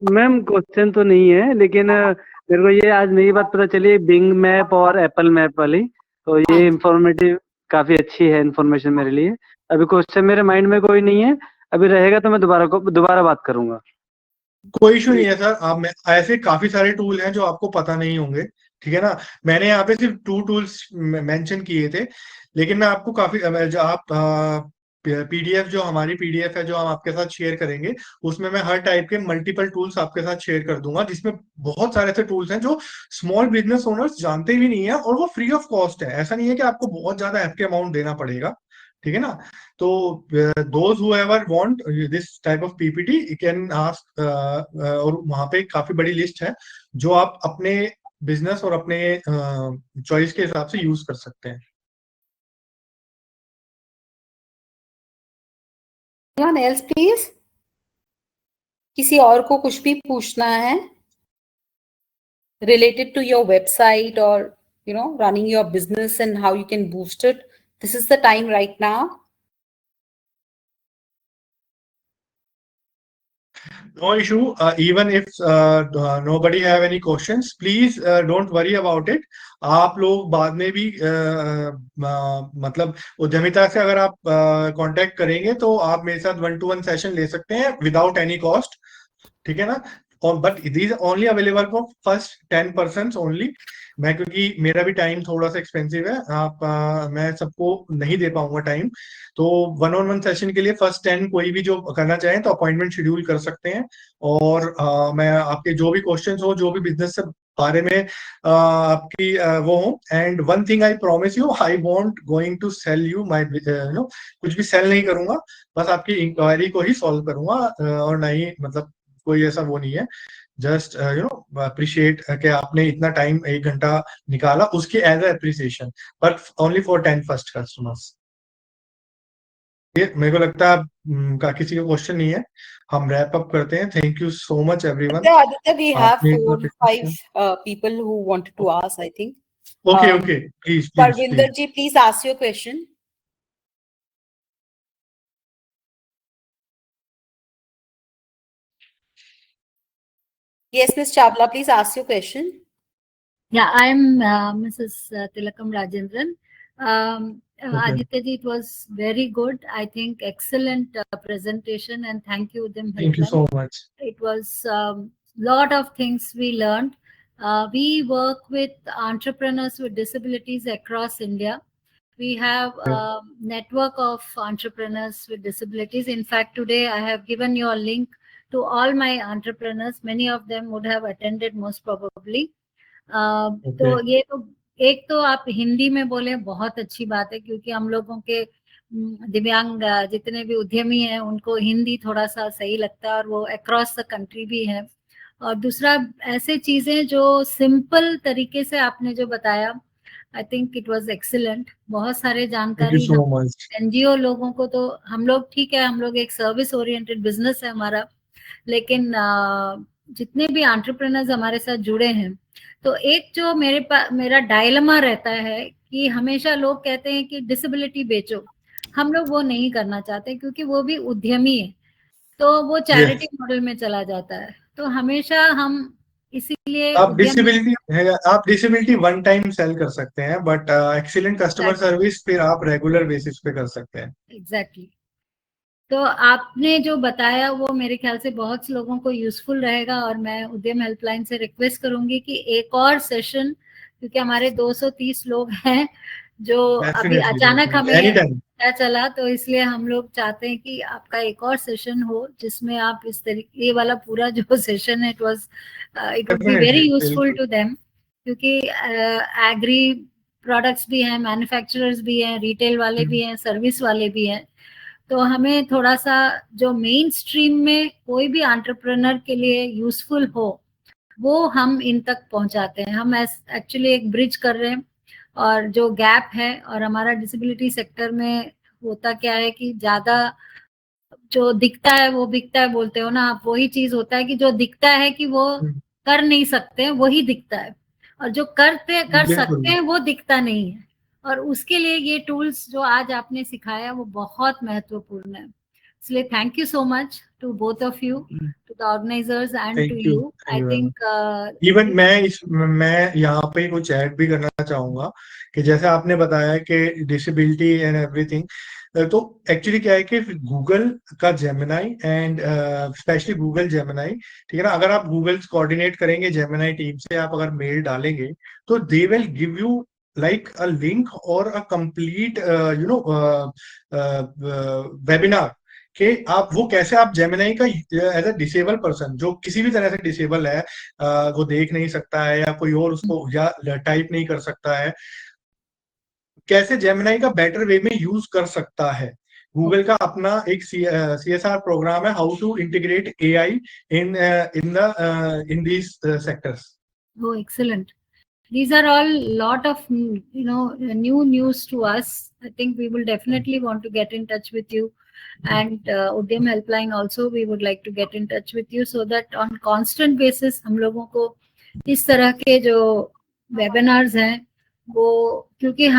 Ma'am question तो नहीं है, लेकिन मेरे को ये आज नई बात पता चली बिंग मैप और एप्पल मैप वाली, तो ये इंफॉर्मेटिव काफी अच्छी है इन्फॉर्मेशन मेरे लिए। अभी क्वेश्चन मेरे माइंड में कोई नहीं है, अभी रहेगा तो मैं दोबारा बात करूंगा। कोई इशू नहीं है सर, आप ऐसे काफी सारे टूल हैं जो आपको पता नहीं होंगे, ठीक है ना। मैंने यहाँ पे सिर्फ 2 टूल्स मेंशन किए थे, लेकिन मैं आपको काफी जो आप पीडीएफ, जो हमारी पीडीएफ है जो हम आपके साथ शेयर करेंगे, उसमें मैं हर टाइप के मल्टीपल टूल्स आपके साथ शेयर कर दूंगा, जिसमें बहुत सारे ऐसे टूल्स हैं जो स्मॉल बिजनेस ओनर्स जानते भी नहीं है, और वो फ्री ऑफ कॉस्ट है। ऐसा नहीं है कि आपको बहुत ज्यादा एफके अमाउंट देना पड़ेगा, ठीक है ना। तो those whoever want this type of PPT can ask, और वहां पे काफी बड़ी लिस्ट है जो आप अपने बिजनेस और अपने चॉइस के हिसाब से यूज कर सकते हैं। Anyone else, please? किसी और को कुछ भी पूछना है related to your website or running your business and how you can boost it? This is the time right now. No issue. Even if nobody have any questions, please don't worry about it. आप लोग बाद में भी मतलब उद्यमिता से अगर आप कांटेक्ट करेंगे तो आप मेरे साथ 1-to-1 सेशन ले सकते हैं विदाउट एनी कॉस्ट, ठीक है ना। और but these only available for first 10 person only. मैं, क्योंकि मेरा भी टाइम थोड़ा सा एक्सपेंसिव है, मैं सबको नहीं दे पाऊंगा टाइम, तो 1-on-1 सेशन के लिए फर्स्ट 10 कोई भी जो करना चाहे तो अपॉइंटमेंट शेड्यूल कर सकते हैं। और मैं आपके जो भी क्वेश्चंस हो, जो भी बिजनेस से बारे में आपकी वो हो, and one thing I promise you, I want going to sell you my कुछ भी सेल नहीं करूंगा, बस आपकी इंक्वायरी को ही सॉल्व करूंगा, और नहीं मतलब कोई ऐसा वो नहीं है। जस्ट अप्रिशिएट कि आपने इतना टाइम 1 घंटा निकाला, उसके as a appreciation, but only for 10 first customers. ये मेरे को लगता है का किसी का क्वेश्चन नहीं है, हम रैप अप करते हैं। Thank you so much everyone. Aditya, we have 4-5 people who wanted to ask, I think. Okay, please. Parvinder ji, please ask your question. Yes, Ms. Chawla, please ask your question. Yeah, I'm Mrs. Tilakam Rajendran. Aditya ji, it was very good. I think excellent presentation, and thank you, Udyam Helpline. Thank you so much. It was lot of things we learned. We work with entrepreneurs with disabilities across India. We have a network of entrepreneurs with disabilities. In fact, today I have given you a link to all my entrepreneurs. Many of them would have attended most probably. तो ये तो एक तो आप हिंदी में बोले बहुत अच्छी बात है, क्योंकि हम लोगों के दिव्यांग जितने भी उद्यमी हैं उनको हिंदी थोड़ा सा सही लगता है, और वो अक्रॉस द कंट्री भी है। और दूसरा, ऐसे चीजें जो सिंपल तरीके से आपने जो बताया, I think it was excellent. बहुत सारे जानकारी एनजीओ लोगों को, तो हम लोग ठीक है, हम लोग एक सर्विस ओरिएंटेड बिजनेस है हमारा, लेकिन जितने भी एंटरप्रेन्योर्स हमारे साथ जुड़े हैं, तो एक जो मेरा डायलेमा रहता है कि हमेशा लोग कहते हैं कि डिसेबिलिटी बेचो, हम लोग वो नहीं करना चाहते, क्योंकि वो भी उद्यमी है, तो वो चैरिटी मॉडल में चला जाता है। तो हमेशा हम इसीलिए आप डिसेबिलिटी वन टाइम सेल कर सकते हैं, बट एक्सीलेंट कस्टमर सर्विस फिर आप रेगुलर बेसिस पे कर सकते हैं। एग्जैक्टली। तो आपने जो बताया वो मेरे ख्याल से बहुत से लोगों को यूजफुल रहेगा, और मैं उद्यम हेल्पलाइन से रिक्वेस्ट करूंगी कि एक और सेशन, क्योंकि हमारे 230 लोग हैं, जो अभी अचानक हमें पता चला, तो इसलिए हम लोग चाहते हैं कि आपका एक और सेशन हो, जिसमें आप इस तरीके, ये वाला पूरा जो सेशन है, it would be very useful to them, क्योंकि एग्री प्रोडक्ट्स भी हैं, मैन्युफैक्चरर्स भी हैं, रिटेल वाले भी हैं, सर्विस वाले भी हैं। तो हमें थोड़ा सा जो मेन स्ट्रीम में कोई भी एंटरप्रेन्योर के लिए यूजफुल हो, वो हम इन तक पहुंचाते हैं। हम एक्चुअली एक ब्रिज कर रहे हैं, और जो गैप है, और हमारा डिसेबिलिटी सेक्टर में होता क्या है कि ज़्यादा जो दिखता है वो बिकता है बोलते हो ना आप, वही चीज होता है कि जो दिखता है कि वो कर नहीं सकते हैं वही दिखता है, और जो कर सकते हैं वो दिखता नहीं है। और उसके लिए ये टूल्स जो आज आपने सिखाया वो बहुत महत्वपूर्ण है। इसलिए thank you so much to both of you, to the organisers and to you. I think even मैं यहाँ पे कुछ ऐड भी करना चाहूंगा कि जैसे आपने बताया कि डिसेबिलिटी एंड एवरीथिंग, तो एक्चुअली क्या है कि गूगल का Gemini and specially Google Gemini, ठीक है ना, अगर आप गूगल कोऑर्डिनेट करेंगे जेमिनाई टीम से, आप अगर मेल डालेंगे तो they will give you like a link or a complete webinar कि आप वो कैसे आप जेमिनाई का एज अ डिसेबल पर्सन, जो किसी भी तरह से डिसेबल है, वो देख नहीं सकता है या कोई और उसको या टाइप नहीं कर सकता है, कैसे जेमिनाई का बेटर वे में यूज कर सकता है। गूगल का अपना एक CSR प्रोग्राम है, how to integrate AI in these sectors. Oh, excellent. These are all lot of new news to us. I think we will definitely want to get in touch with you, and Udyam Helpline also we would like to get in touch with you so that on constant basis हम लोगों को इस तरह के जो webinars हैं वो, क्योंकि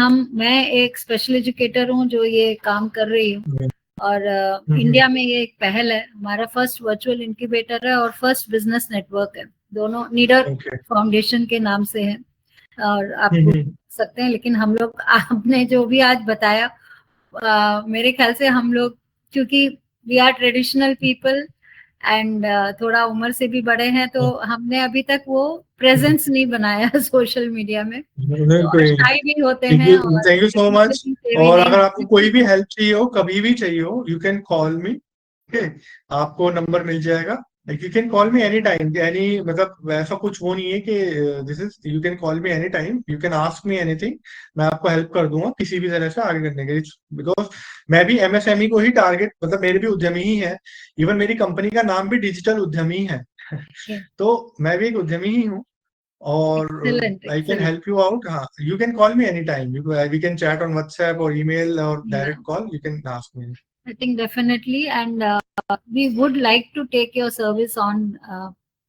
मैं एक स्पेशल एजुकेटर हूँ जो ये काम कर रही हूँ, और इंडिया में ये एक पहल है, हमारा फर्स्ट वर्चुअल इंक्यूबेटर है और फर्स्ट बिजनेस नेटवर्क है, दोनों नीडर फाउंडेशन के नाम से है, और आप सकते हैं। लेकिन हम लोग, आपने जो भी आज बताया, मेरे ख्याल से हम लोग, क्योंकि we are traditional people and थोड़ा उम्र से भी बड़े हैं, तो हमने अभी तक वो प्रेजेंस नहीं बनाया सोशल मीडिया में, तो शाय भी होते हैं। Thank you so much. और अगर आपको कोई भी हेल्प चाहिए हो, कभी भी चाहिए हो, यू कैन कॉल मी, आपको नंबर मिल जाएगा, you can call me any time, any, मतलब ऐसा कुछ वो नहीं है कि this is, you can call me any time, you can ask me anything, मैं आपको हेल्प कर दूंगा किसी भी तरह से आगे करने के लिए, बिकॉज मैं भी MSME को ही टारगेट, मतलब मेरे भी उद्यमी ही है, इवन मेरी कंपनी का नाम भी डिजिटल उद्यमी है तो मैं भी एक उद्यमी ही हूँ, और I can help you out. हाँ, you can call me any time, we can chat on WhatsApp और email और direct call, you can ask me. I think definitely, and we would like to take your service on,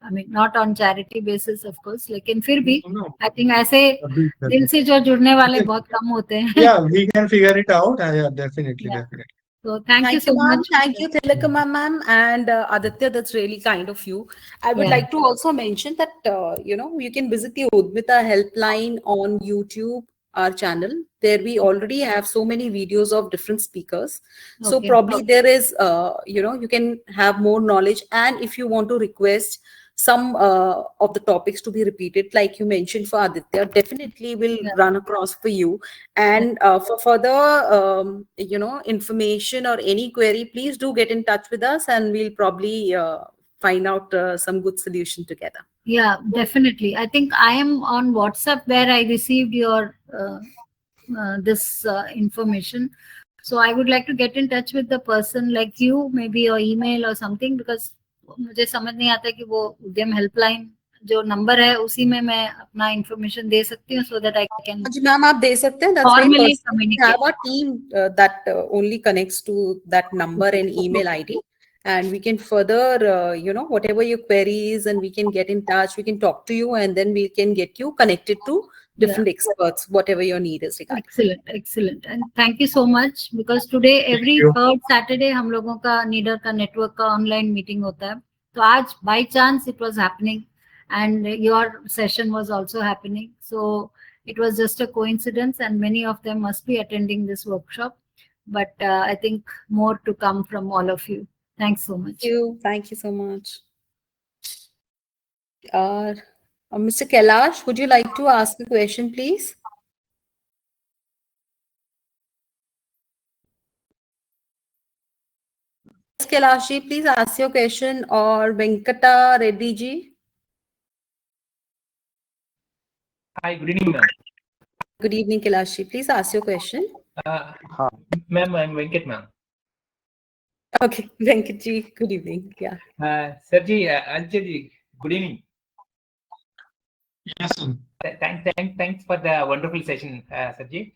I mean not on charity basis of course, लेकिन फिर भी I think ऐसे दिल से जो जुड़ने वाले बहुत कम होते हैं। Yeah, we can figure it out. Yeah, definitely. So thank you so much. Thank you, Tilakama ma'am and Aditya. That's really kind of you. I would like to also mention that you can visit the Udmita helpline on YouTube, our channel. There we already have so many videos of different speakers. So probably there is, you can have more knowledge. And if you want to request some of the topics to be repeated, like you mentioned for Aditya, definitely will run across for you. And for further, information or any query, please do get in touch with us, and we'll probably find out some good solution together. Yeah, definitely. I think I am on WhatsApp where I received your this information. So I would like to get in touch with the person like you, maybe or email or something, because मुझे समझ नहीं आता कि वो उद्यम हेल्पलाइन जो नंबर है उसी में मैं अपना इंफॉर्मेशन दे सकती हूँ, so that I can. जी मैम, आप दे सकते हैं. That's formally communicate. We have a team that only connects to that number and email ID, and we can further, whatever your queries, and we can get in touch. We can talk to you, and then we can get you connected to different experts, whatever your need is. Excellent, and thank you so much, because today every third Saturday हम लोगों का नीडर का नेटवर्क का ऑनलाइन मीटिंग होता है, तो आज by chance it was happening and your session was also happening, so it was just a coincidence, and many of them must be attending this workshop, but I think more to come from all of you. Thanks so much. Thank you so much. Mr. Kailash, would you like to ask a question, please? Yes, Kailash ji, please ask your question, or Venkata Reddy ji. Hi, good evening, ma'am. Good evening, Kailash ji. Please ask your question. Ma'am, I'm Venkat, ma'am. Okay, Venkat ji, good evening. Yeah. Sir ji, Ajay ji, good evening. Yes, sir. Thanks for the wonderful session, Sir ji.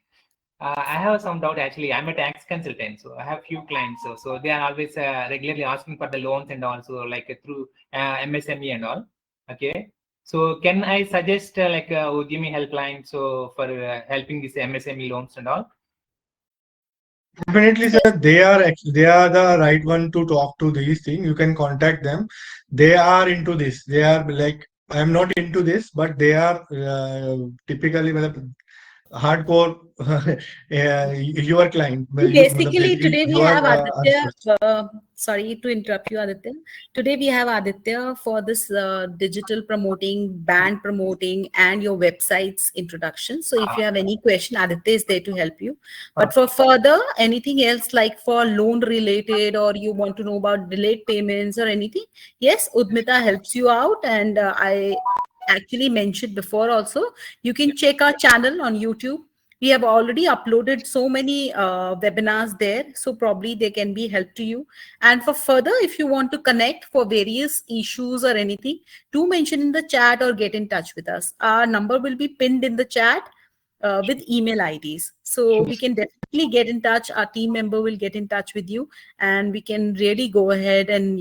I have some doubt actually. I'm a tax consultant, so I have few clients. So they are always regularly asking for the loans and also like through MSME and all. Okay. So can I suggest Udemy helpline so for helping these MSME loans and all? Definitely, sir. They are the right one to talk to these things. You can contact them. They are into this. They are like, I'm not into this, but they are typically hardcore your client. Basically, today we You have are Aditya. Sorry to interrupt you, Aditya. Today we have Aditya for this digital promoting, band promoting, and your website's introduction. So if you have any question, Aditya is there to help you. But for further, anything else like for loan related or you want to know about delayed payments or anything, yes, Udmita helps you out. And I actually mentioned before also, you can check our channel on YouTube. We have already uploaded so many webinars there, so probably they can be help to you. And for further, if you want to connect for various issues or anything, do mention in the chat or get in touch with us. Our number will be pinned in the chat with email IDs. So we can definitely get in touch. Our team member will get in touch with you and we can really go ahead and,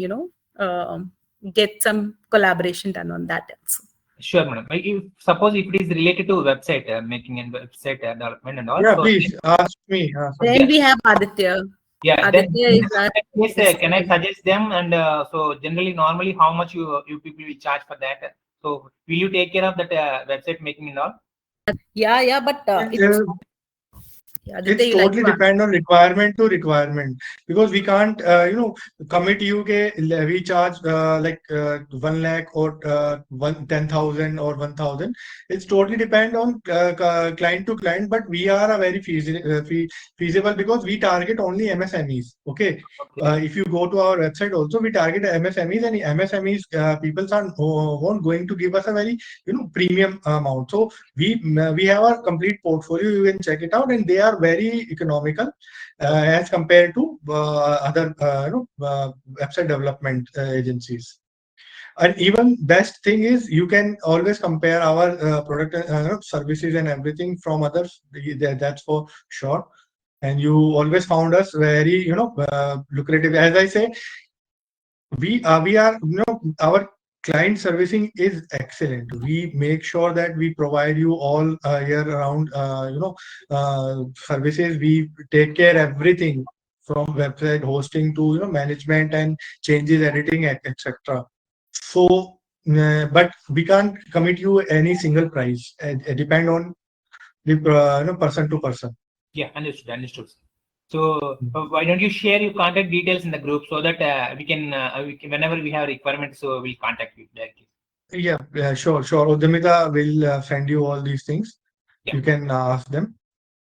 get some collaboration done on that also. Sure, madam. Suppose if it is related to website making and website development and all. Yeah, so please ask me. Then we have Aditya. Yeah, Aditya is our can I suggest them? And so generally, normally, how much you people will charge for that? So will you take care of that website making and all? Yeah, but It's totally depend on requirement to requirement, because we can't commit you we charge 1 lakh or 10,000 or 1,000. It's totally depend on client to client, but we are a very feasible because we target only MSMEs. Okay. If you go to our website also, we target MSMEs, and MSMEs people are won't going to give us a very premium amount. So we have a complete portfolio. You can check it out, and they are very economical as compared to other website development agencies. And even best thing is you can always compare our product services and everything from others. That's for sure. And you always found us very lucrative. As I say, we are our client servicing is excellent. We make sure that we provide you all year round services. We take care everything from website hosting to management and changes, editing, etc. So but we can't commit you any single price. It depend on the person to person. Yeah, understood. So why don't you share your contact details in the group so that we can whenever we have requirements, so we'll contact you directly. Yeah, sure. Udamita will send you all these things. Yeah. You can ask them.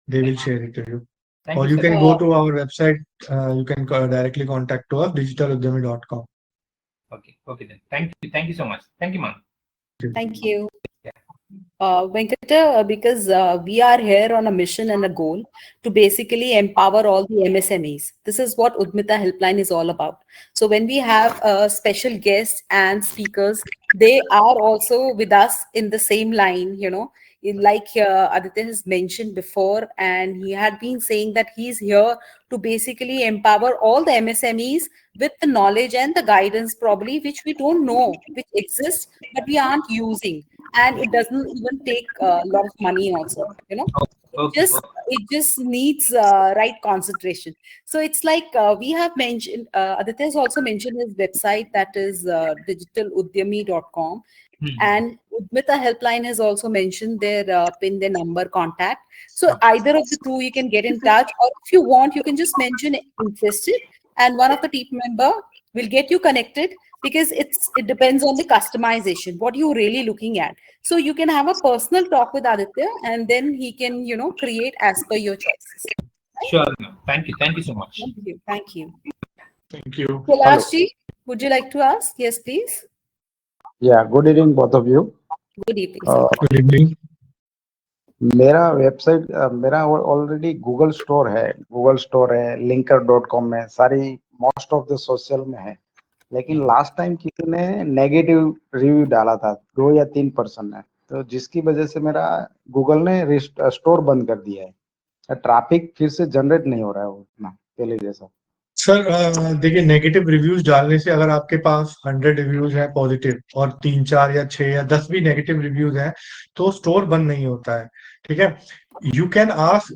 They will share it to you. Thank or you, you sir. can go to our website. You can directly contact to us, digitaludemy.com. Okay then. Thank you so much. Thank you, ma'am. Thank you. Yeah. Venkata, because we are here on a mission and a goal to basically empower all the MSMEs. This is what Udmita Helpline is all about. So when we have special guests and speakers, they are also with us in the same line, like Aditya has mentioned before, and he had been saying that he's here to basically empower all the MSMEs with the knowledge and the guidance probably which we don't know, which exists, but we aren't using. And it doesn't even take a lot of money also, it just needs right concentration. So it's like we have mentioned, Aditya has also mentioned his website, that is digitaludyami.com. And Udmita Helpline has also mentioned their pin, their number, contact. So either of the two, you can get in touch, or if you want, you can just mention interested, and one of the team member will get you connected, because it depends on the customization, what you're really looking at. So you can have a personal talk with Aditya, and then he can, create as per your choices. Right? Sure. Thank you so much. Thank you. Thank you. Kailash, would you like to ask? Yes, please. Yeah, good evening, both of you. Good evening. Good evening. मेरा वेबसाइट मेरा ऑलरेडी गूगल स्टोर है, linker.com में सारी मोस्ट ऑफ द सोशल में है, लेकिन लास्ट टाइम किसी ने नेगेटिव रिव्यू डाला था 2 या 3 पर्सन ने, तो जिसकी वजह से मेरा गूगल ने स्टोर बंद कर दिया है। ट्रैफिक फिर से जनरेट नहीं हो रहा है उतना पहले जैसा। सर देखिए, नेगेटिव रिव्यूज डालने से अगर आपके पास 100 रिव्यूज हैं पॉजिटिव और 3 4 या 6 या 10 भी नेगेटिव रिव्यूज हैं, तो स्टोर बंद नहीं होता है। ठीक है, यू कैन आस्क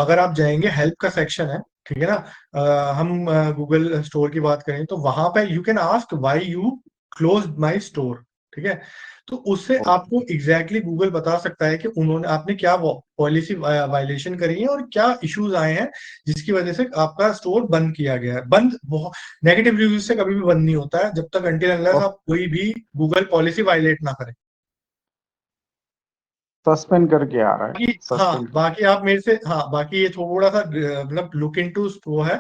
अगर आप जाएंगे, हेल्प का सेक्शन है, ठीक है ना। हम गूगल स्टोर की बात करें तो वहां पे you can ask why you close my store. ठीक है, तो उससे आपको एग्जैक्टली गूगल बता सकता है कि आपने क्या पॉलिसी वायलेशन करी है और क्या इश्यूज आए हैं जिसकी वजह से आपका स्टोर बंद किया गया है। नेगेटिव रिव्यूज से कभी भी बंद नहीं होता है जब तक अनटिल अनलेस आप कोई भी गूगल पॉलिसी वायलेट ना करें। सस्पेंड करके आ रहा है। बाकी आप मेरे से, बाकी ये थोड़ा सा मतलब लुक इनटू वो है।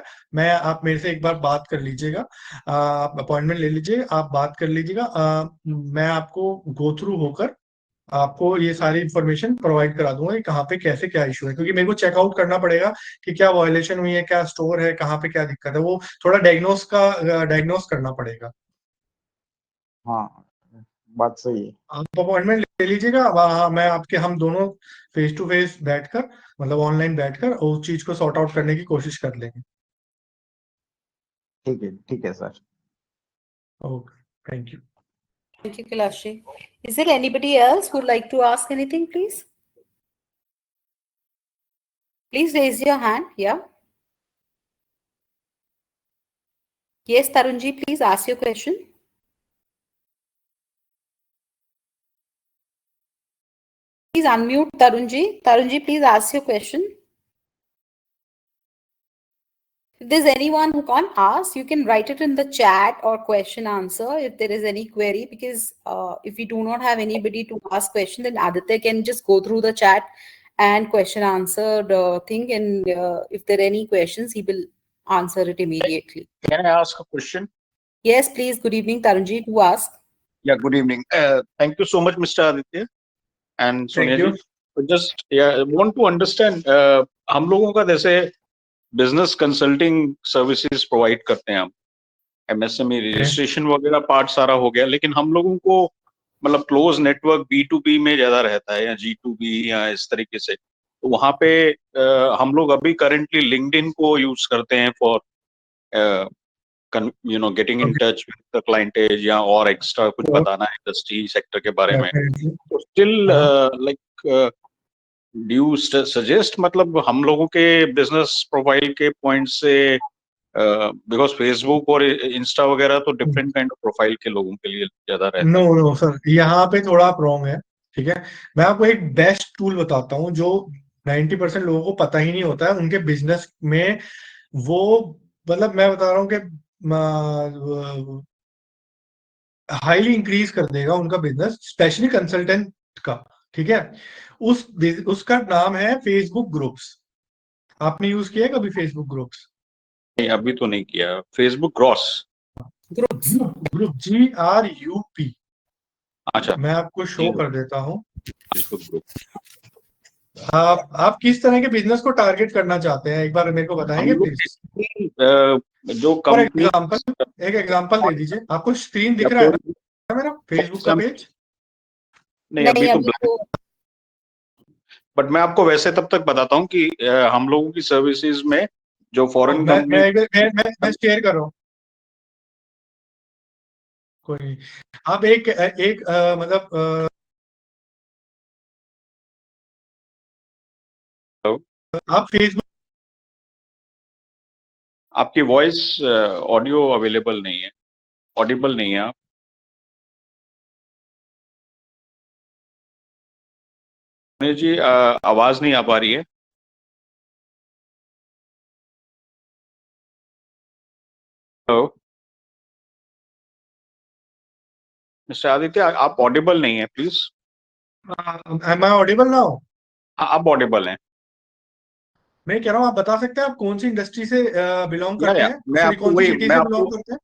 आप मेरे से एक बार बात कर लीजिएगा, आप अपॉइंटमेंट ले लीजिए, आप बात कर लीजिएगा। मैं आपको गो थ्रू होकर आपको ये सारी इंफॉर्मेशन प्रोवाइड करा दूंगा कि कहाँ पे कैसे क्या इशू है, क्योंकि मेरे को चेकआउट करना पड़ेगा कि क्या वायलेशन हुई है, क्या स्टोर है, कहाँ पे क्या दिक्कत है, वो थोड़ा डायग्नोस करना पड़ेगा। हाँ, बात सही है। आप अपॉइंटमेंट ले लीजिएगा, हम दोनों फेस टू फेस बैठकर, मतलब ऑनलाइन बैठकर उस चीज को सॉर्ट आउट करने की कोशिश कर लेंगे। ठीक है sir. Okay, thank you. Thank you, Kailashi. Is there anybody else who would like to ask anything, please? Please raise your hand. Yeah. Yes, Tarunji, please ask your question. Please unmute Tarunji. Tarunji, please ask your question. If there's anyone who can't ask, you can write it in the chat or question answer if there is any query, because if we do not have anybody to ask question, then Aditya can just go through the chat and question answer the thing, and if there are any questions, he will answer it immediately. Can I ask a question? Yes, please. Good evening, Tarunji. Do ask. Yeah, good evening. Thank you so much, Mr. Aditya and Sonia ji. Just I want to understand, हम लोगों का जैसे बिजनेस कंसल्टिंग सर्विसेज प्रोवाइड करते हैं हम, एमएसएमई रजिस्ट्रेशन वगैरह पार्ट सारा हो गया, लेकिन हम लोगों को मतलब क्लोज नेटवर्क B2B में ज्यादा रहता है या G2B या इस तरीके से, तो वहां पे हम लोग अभी करेंटली लिंक्डइन को यूज करते हैं for getting in touch with the clientage या और एक्स्ट्रा कुछ बताना है इंडस्ट्री सेक्टर के बारे में। तो still like do you suggest, मतलब हम लोगों के बिजनेस प्रोफाइल के पॉइंट से, बिकॉज फेसबुक और इंस्टा वगैरह तो डिफरेंट काइंड ऑफ प्रोफाइल के लोगों के लिए ज्यादा रहता है। नो सर, यहाँ पे थोड़ा आप रॉन्ग है। ठीक है, मैं आपको एक बेस्ट टूल बताता हूँ जो 90% लोगों को पता ही नहीं होता है उनके बिजनेस में। वो मतलब मैं बता रहा हूँ कि हाईली इंक्रीज कर देगा उनका बिजनेस, स्पेशली कंसल्टेंट का। ठीक है, उसका नाम है फेसबुक ग्रुप्स। आपने यूज किया है कभी फेसबुक ग्रुप्स? नहीं, अभी तो नहीं किया। Facebook gross group GRUP। अच्छा, मैं आपको शो कर देता हूँ। Facebook group. आप किस तरह के बिजनेस को टारगेट करना चाहते हैं, एक बार मेरे को बताएंगे प्लीज? जो कंपनी, एक एग्जांपल दे दीजिए। आपको स्क्रीन दिख रहा है ना मेरा फेसबुक का पेज? नहीं, अभी तो बट मैं आपको वैसे तब तक बताता हूँ कि हम लोगों की सर्विसेज में जो फॉरेन कंपनी, मैं शेयर कर रहा हूँ। कोई आप एक मतलब आप फेसबुक, आपकी वॉइस ऑडियो अवेलेबल नहीं है, ऑडिबल नहीं है आप। जी आवाज नहीं आ पा रही है। हेलो मिस्टर आदित्य, आप ऑडिबल नहीं है, please. Am I audible now? आप ऑडिबल हैं। मैं कह रहा हूँ, आप बता सकते हैं आप कौन सी इंडस्ट्री से बिलोंग करते हैं? मैं आपको कौन सी सिटी से बिलोंग करते हैं?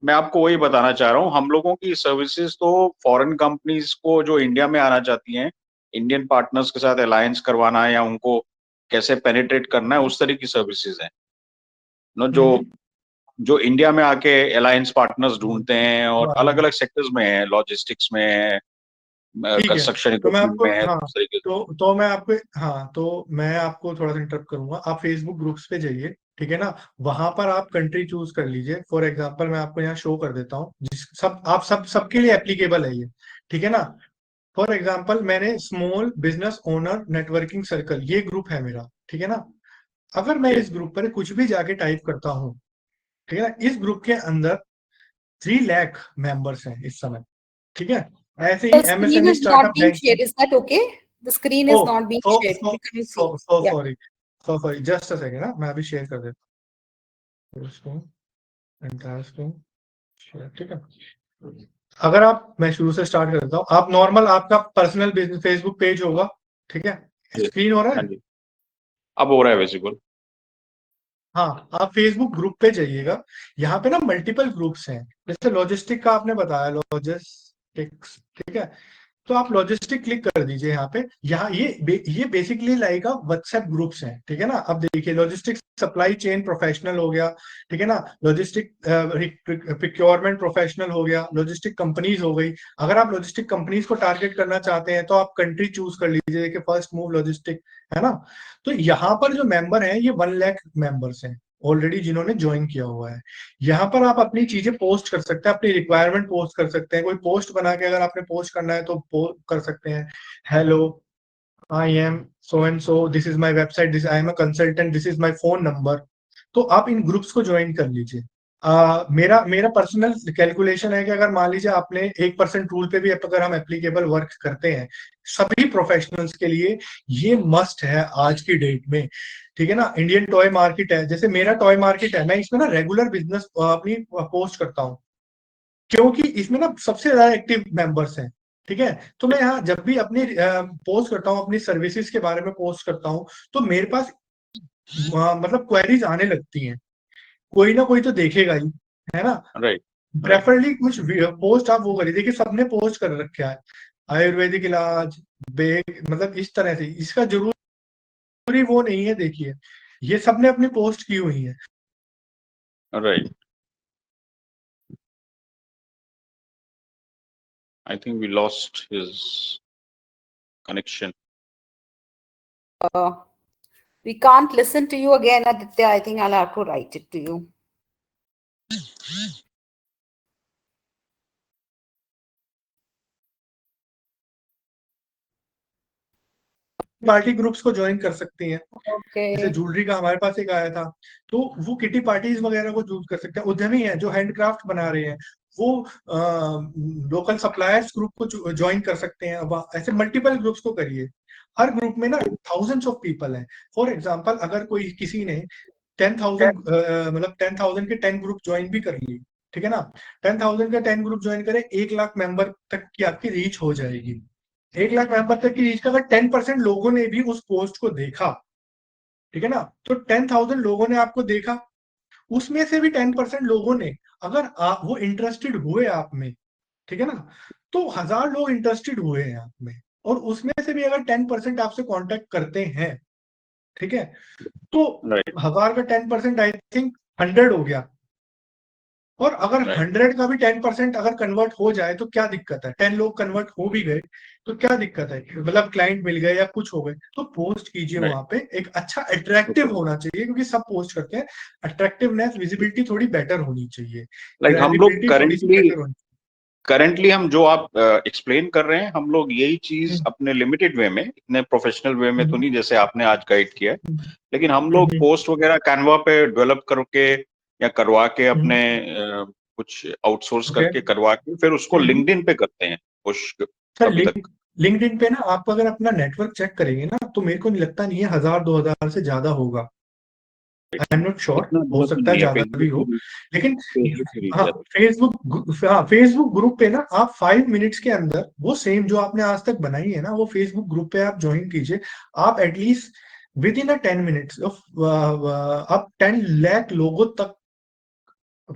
मैं आपको वही बताना चाह रहा हूँ, हम लोगों की सर्विसेज तो फॉरेन कंपनीज को जो इंडिया में आना चाहती हैं, इंडियन पार्टनर्स के साथ अलायंस करवाना है या उनको कैसे पेनिट्रेट करना है, उस तरह की सर्विसेज हैं नो, जो इंडिया में आके अलायंस पार्टनर्स ढूंढते हैं और अलग अलग सेक्टर्स में है, लॉजिस्टिक्स में है, कंस्ट्रक्शन इक्विपमेंट में है, उस तरीके तो मैं आपको, हाँ, तो मैं आपको थोड़ा सा इंटरप्ट करूंगा। आप फेसबुक ग्रुप्स पे जाइए, ठीक है ना, वहां पर आप कंट्री चूज कर लीजिए। फॉर एग्जांपल मैं आपको यहाँ शो कर देता हूँ, जिस सब आप सबके लिए एप्लीकेबल है ये, ठीक है ना। फॉर एग्जाम्पल मैंने small business owner networking circle, ये ग्रुप है मेरा, ठीक है ना। अगर मैं इस ग्रुप पर कुछ भी जाके टाइप करता हूँ, ठीक है ना, इस ग्रुप के अंदर 3 लाख मेंबर्स हैं इस समय, ठीक है। ऐसे ही The screen MSME is not startup being bank, shared. Is that okay? The screen is not being shared. Can you see? Yeah. Sorry, just a second ना, मैं अभी शेयर कर देता हूँ इसको, एंटायर स्क्रीन शेयर, ठीक है। अगर आप, मैं शुरू से स्टार्ट कर देता हूँ, आप नॉर्मल आपका पर्सनल बिजनेस फेसबुक पेज होगा, ठीक है। स्क्रीन हो रहा हाँ है? जी, अब हो रहा है विजिबल। हाँ, आप फेसबुक ग्रुप पे जाइएगा, यहाँ पे ना मल्टीपल ग्रुप्स हैं। जैसे लॉजिस्टिक का आपने बताया, लॉजिस्टिक्स, ठीक है, तो आप लॉजिस्टिक क्लिक कर दीजिए यहाँ पे। यहाँ ये बेसिकली लाइक व्हाट्सएप ग्रुप्स हैं, ठीक है ना। अब देखिए, लॉजिस्टिक सप्लाई चेन प्रोफेशनल हो गया, ठीक है ना, लॉजिस्टिक प्रिक्योरमेंट प्रोफेशनल हो गया, लॉजिस्टिक कंपनीज हो गई। अगर आप लॉजिस्टिक कंपनीज को टारगेट करना चाहते हैं तो आप कंट्री चूज कर लीजिए कि फर्स्ट मूव लॉजिस्टिक, है ना। तो यहाँ पर जो मेंबर हैं ये 1 लाख मेंबर्स हैं ऑलरेडी, जिन्होंने ज्वाइन किया हुआ है। यहाँ पर आप अपनी चीजें पोस्ट कर सकते हैं, अपनी रिक्वायरमेंट पोस्ट कर सकते हैं। कोई पोस्ट बना के अगर आपने पोस्ट करना है तो पोस्ट कर सकते हैं, hello I am so and so, this is my website, this I am a consultant, this is my phone number. तो आप इन ग्रुप्स को ज्वाइन कर लीजिए। मेरा मेरा पर्सनल कैलकुलेशन है कि अगर मान लीजिए आपने 1% रूल पे भी अगर हम एप्लीकेबल वर्क करते हैं, सभी प्रोफेशनल्स के लिए ये मस्ट है आज की डेट में, ठीक है ना। इंडियन टॉय मार्केट है, जैसे मेरा टॉय मार्केट है, मैं इसमें ना रेगुलर बिजनेस अपनी पोस्ट करता हूँ, क्योंकि इसमें ना सबसे ज्यादा एक्टिव मेंबर्स हैं, ठीक है। तो मैं यहाँ जब भी अपनी पोस्ट करता हूँ, अपनी सर्विसेज के बारे में पोस्ट करता हूँ, तो मेरे पास मतलब क्वेरीज आने लगती हैं, कोई ना कोई तो देखेगा ही, है ना। राइट, प्रेफरली कुछ पोस्ट आप वो करिए। देखिए, सबने पोस्ट कर रखा है आयुर्वेदिक इलाज, मतलब इस तरह से, इसका जरूरी वो नहीं है। देखिए, ये सबने अपनी पोस्ट की हुई है, right. I think we lost his connection. We can't listen to you again, Aditya. I think I'll have to write it to you. Party groups को ज्वाइन कर सकती हैं। Okay. जैसे ज्वेलरी का हमारे पास एक आया था, तो वो किटी पार्टीज वगैरह को चूज कर सकते हैं। उद्यमी हैं जो हैंडक्राफ्ट बना रहे हैं, वो लोकल सप्लायर्स ग्रुप को ज्वाइन कर सकते हैं। अब ऐसे मल्टीपल ग्रुप्स को करिए। हर ग्रुप में ना थाउजेंड्स ऑफ पीपल हैं। फॉर एग्जांपल, अगर कोई किसी ने 10,000 मतलब 10,000 के 10 ग्रुप ज्वाइन भी कर लिए, ठीक है ना, 10,000 का 10 ग्रुप ज्वाइन करे, 1 लाख मेंबर तक की आपकी रीच हो जाएगी। 1 लाख मेंबर तक की रीच का अगर 10% लोगों ने भी उस पोस्ट को देखा, ठीक है ना, तो 10,000 लोगों ने आपको देखा, उसमें से भी 10% लोगों ने, अगर आप वो इंटरेस्टेड हुए आप में, ठीक है ना, तो 1000 लोग इंटरेस्टेड हुए हैं आप में, और उसमें से भी अगर 10% आपसे कांटेक्ट करते हैं, ठीक है, तो 1000 का 10% आई थिंक 100 हो गया। और अगर 100 का भी 10% अगर कन्वर्ट हो जाए तो क्या दिक्कत है। 10 लोग कन्वर्ट हो भी गए तो क्या दिक्कत है, मतलब क्लाइंट मिल गए या कुछ हो गए, तो पोस्ट कीजिए वहां पे। एक अच्छा अट्रैक्टिव होना चाहिए, क्योंकि सब पोस्ट करते हैं। अट्रैक्टिवनेस, विजिबिलिटी थोड़ी बेटर होनी चाहिए, लाइक हम लोग credibility करंटली हम जो आप एक्सप्लेन कर रहे हैं, हम लोग यही चीज अपने लिमिटेड वे में, इतने प्रोफेशनल वे में तो नहीं जैसे आपने आज गाइड किया है, लेकिन हम लोग पोस्ट वगैरह कैनवा पे डेवलप करके या करवा के अपने कुछ आउटसोर्स करके करवा के फिर उसको लिंक्डइन पे करते हैं पुश अभी तक। लिंक्डइन पे ना आप अगर अपना नेटवर्क चेक करेंगे ना, तो मेरे को नहीं लगता नहीं है 1000-2000 से ज्यादा होगा। आई एम नॉट श्योर, हो सकता है ज्यादा भी हो, लेकिन हाँ, फेसबुक ग्रुप पे ना आप 5 मिनट्स के अंदर वो सेम जो आपने आज तक बनाई है ना, वो फेसबुक ग्रुप पे आप ज्वाइन कीजिए। आप एटलीस्ट विद इन 10 मिनट्स आप 10 लाख लोगों तक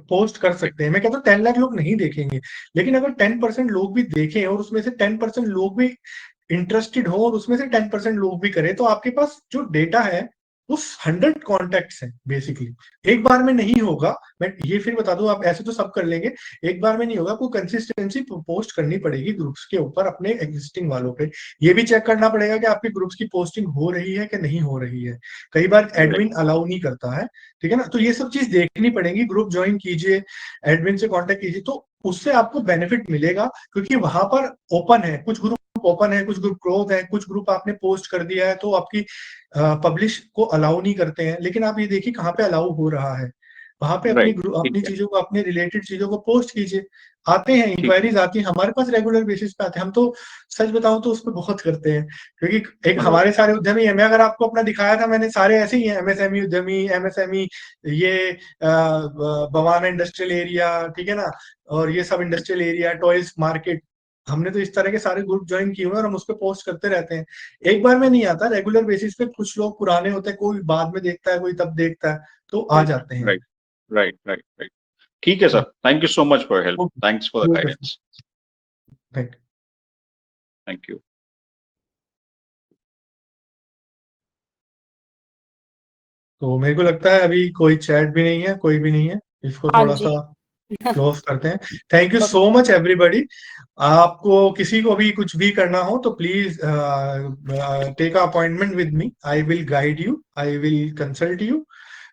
पोस्ट कर सकते हैं। मैं कहता हूँ 10 लाख लोग नहीं देखेंगे, लेकिन अगर 10% लोग भी देखें और उसमें से 10% लोग भी इंटरेस्टेड हो और उसमें से 10% लोग भी करें, तो आपके पास जो डेटा है उस 100 कॉन्टेक्ट्स हैं बेसिकली। एक बार में नहीं होगा, मैं ये फिर बता दूं, आप ऐसे तो सब कर लेंगे, एक बार में नहीं होगा, कोई कंसिस्टेंसी पोस्ट करनी पड़ेगी ग्रुप्स के ऊपर अपने एग्जिस्टिंग वालों पे। ये भी चेक करना पड़ेगा कि आपके ग्रुप्स की पोस्टिंग हो रही है कि नहीं हो रही है। कई बार एडमिन अलाउ नहीं करता है, ठीक है ना, तो ये सब चीज देखनी पड़ेगी। ग्रुप ज्वाइन कीजिए, एडमिन से कांटेक्ट कीजिए, तो उससे आपको बेनिफिट मिलेगा, क्योंकि वहां पर ओपन है, कुछ ग्रुप ओपन है, कुछ ग्रुप क्लोज है, कुछ ग्रुप आपने पोस्ट कर दिया है तो आपकी पब्लिश को अलाउ नहीं करते हैं। लेकिन आप ये देखिए कहाँ पे अलाउ हो रहा है, वहां पे अपनी अपनी चीजों को, अपने रिलेटेड चीजों को पोस्ट कीजिए। आते हैं इंक्वायरीज आती है हमारे पास, रेगुलर बेसिस पे आते हैं। हम तो सच बताऊं तो उस पर बहुत करते हैं, क्योंकि एक हमारे सारे उद्यमी है, मैं अगर आपको अपना दिखाया था, मैंने सारे ऐसे ही हैं, एमएसएमई उद्यमी, एमएसएमई, ये बवाना इंडस्ट्रियल एरिया, ठीक है ना, और ये सब इंडस्ट्रियल एरिया, टॉयज मार्केट, हमने तो इस तरह के सारे ग्रुप ज्वाइन किए हुए हैं और हम उस पर पोस्ट करते रहते हैं। एक बार में नहीं आता, रेगुलर बेसिस पे। कुछ लोग पुराने होते हैं, कोई बाद में देखता है, कोई तब देखता है, तो आ जाते हैं। राइट। ठीक है sir, thank you so much for help, thanks for the guidance, thank you. तो मेरे को लगता है अभी कोई चैट भी नहीं है, कोई भी नहीं है, इसको थोड़ा सा क्लोज करते हैं। Thank you so much everybody. आपको किसी को भी कुछ भी करना हो तो please take a appointment with me, I will guide you, I will consult you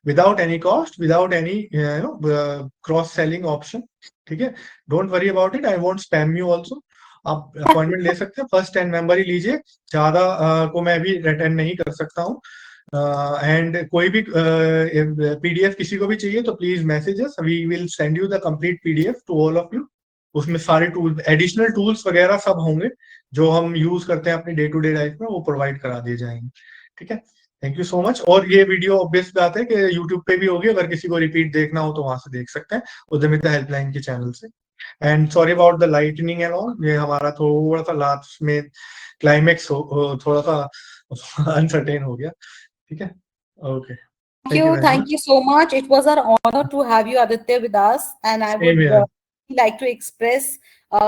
without any cost, without any cross selling option, ठीक है। Don't worry about it, I won't spam you also. आप अपॉइंटमेंट ले सकते हैं, फर्स्ट 10 मेंबर ही लीजिए, ज्यादा को मैं भी अटेंड नहीं कर सकता हूँ। एंड कोई भी पीडीएफ किसी को भी चाहिए तो please message us, we will send you the complete PDF to all of you. उसमें सारे टूल, एडिशनल टूल्स वगैरह सब होंगे जो हम यूज करते हैं अपनी डे टू डे लाइफ में, वो प्रोवाइड करा दिए जाएंगे, ठीक है। Thank you so much. और ये वीडियो ऑब्वियस बात है कि यूट्यूब पे भी होगी, अगर किसी को रिपीट देखना हो तो वहां से देख सकते हैं, उद्यमिता हेल्पलाइन के चैनल से। And sorry about the lightning and all, ये हमारा थोड़ा सा लास्ट में क्लाइमेक्स थोड़ा सा अनसर्टेन हो गया, ठीक है। Okay. Thank you so much. It was our honor to have you, Aditya, with us, and I would like to express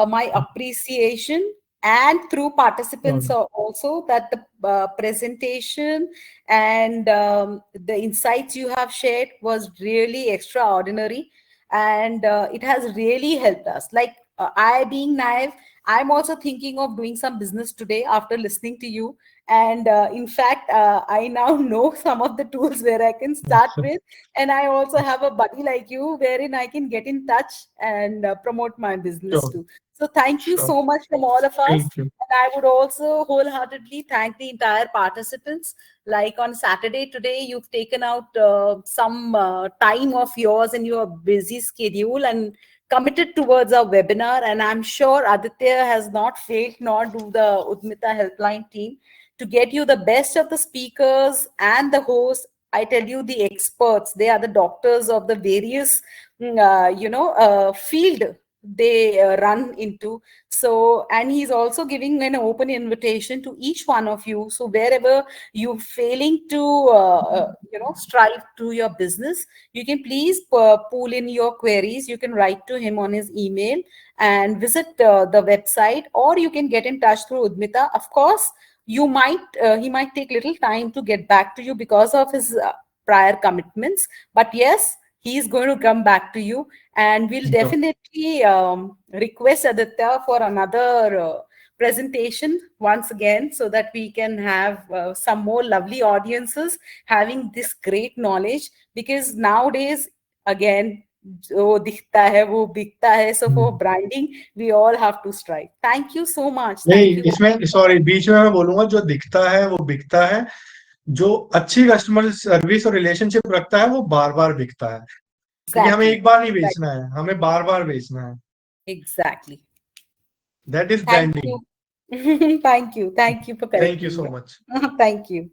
my appreciation, and through participants also, that the presentation and the insights you have shared was really extraordinary, and it has really helped us. Like I, being naive, I'm also thinking of doing some business today after listening to you. And in fact, I now know some of the tools where I can start with. And I also have a buddy like you wherein I can get in touch and promote my business too. So thank you so much from all of us. And I would also wholeheartedly thank the entire participants. Like on Saturday today, you've taken out some time of yours in your busy schedule and committed towards our webinar. And I'm sure Aditya has not failed, nor do the Udmita Helpline team, to get you the best of the speakers and the hosts. I tell you, the experts, they are the doctors of the various, field they run into. So, and he's also giving an open invitation to each one of you. So wherever you're failing to, strive to your business, you can please pull in your queries. You can write to him on his email and visit the website, or you can get in touch through Udmita. Of course, he might take little time to get back to you because of his prior commitments, but yes, he is going to come back to you, and we'll definitely request Aditya for another presentation once again, so that we can have some more lovely audiences having this great knowledge. Because nowadays, again, जो दिखता है वो बिकता है. So for branding, we all have to strive. Thank you so much. नहीं, इसमें सॉरी, बीच में मैं बोलूंगा, जो दिखता है वो बिकता है, जो अच्छी कस्टमर सर्विस और रिलेशनशिप रखता है वो बार बार बिकता है. क्योंकि हमें एक बार नहीं बेचना है, हमें बार बार बेचना है. Exactly. That is branding. Thank you for correcting. Thank you so much. Thank you.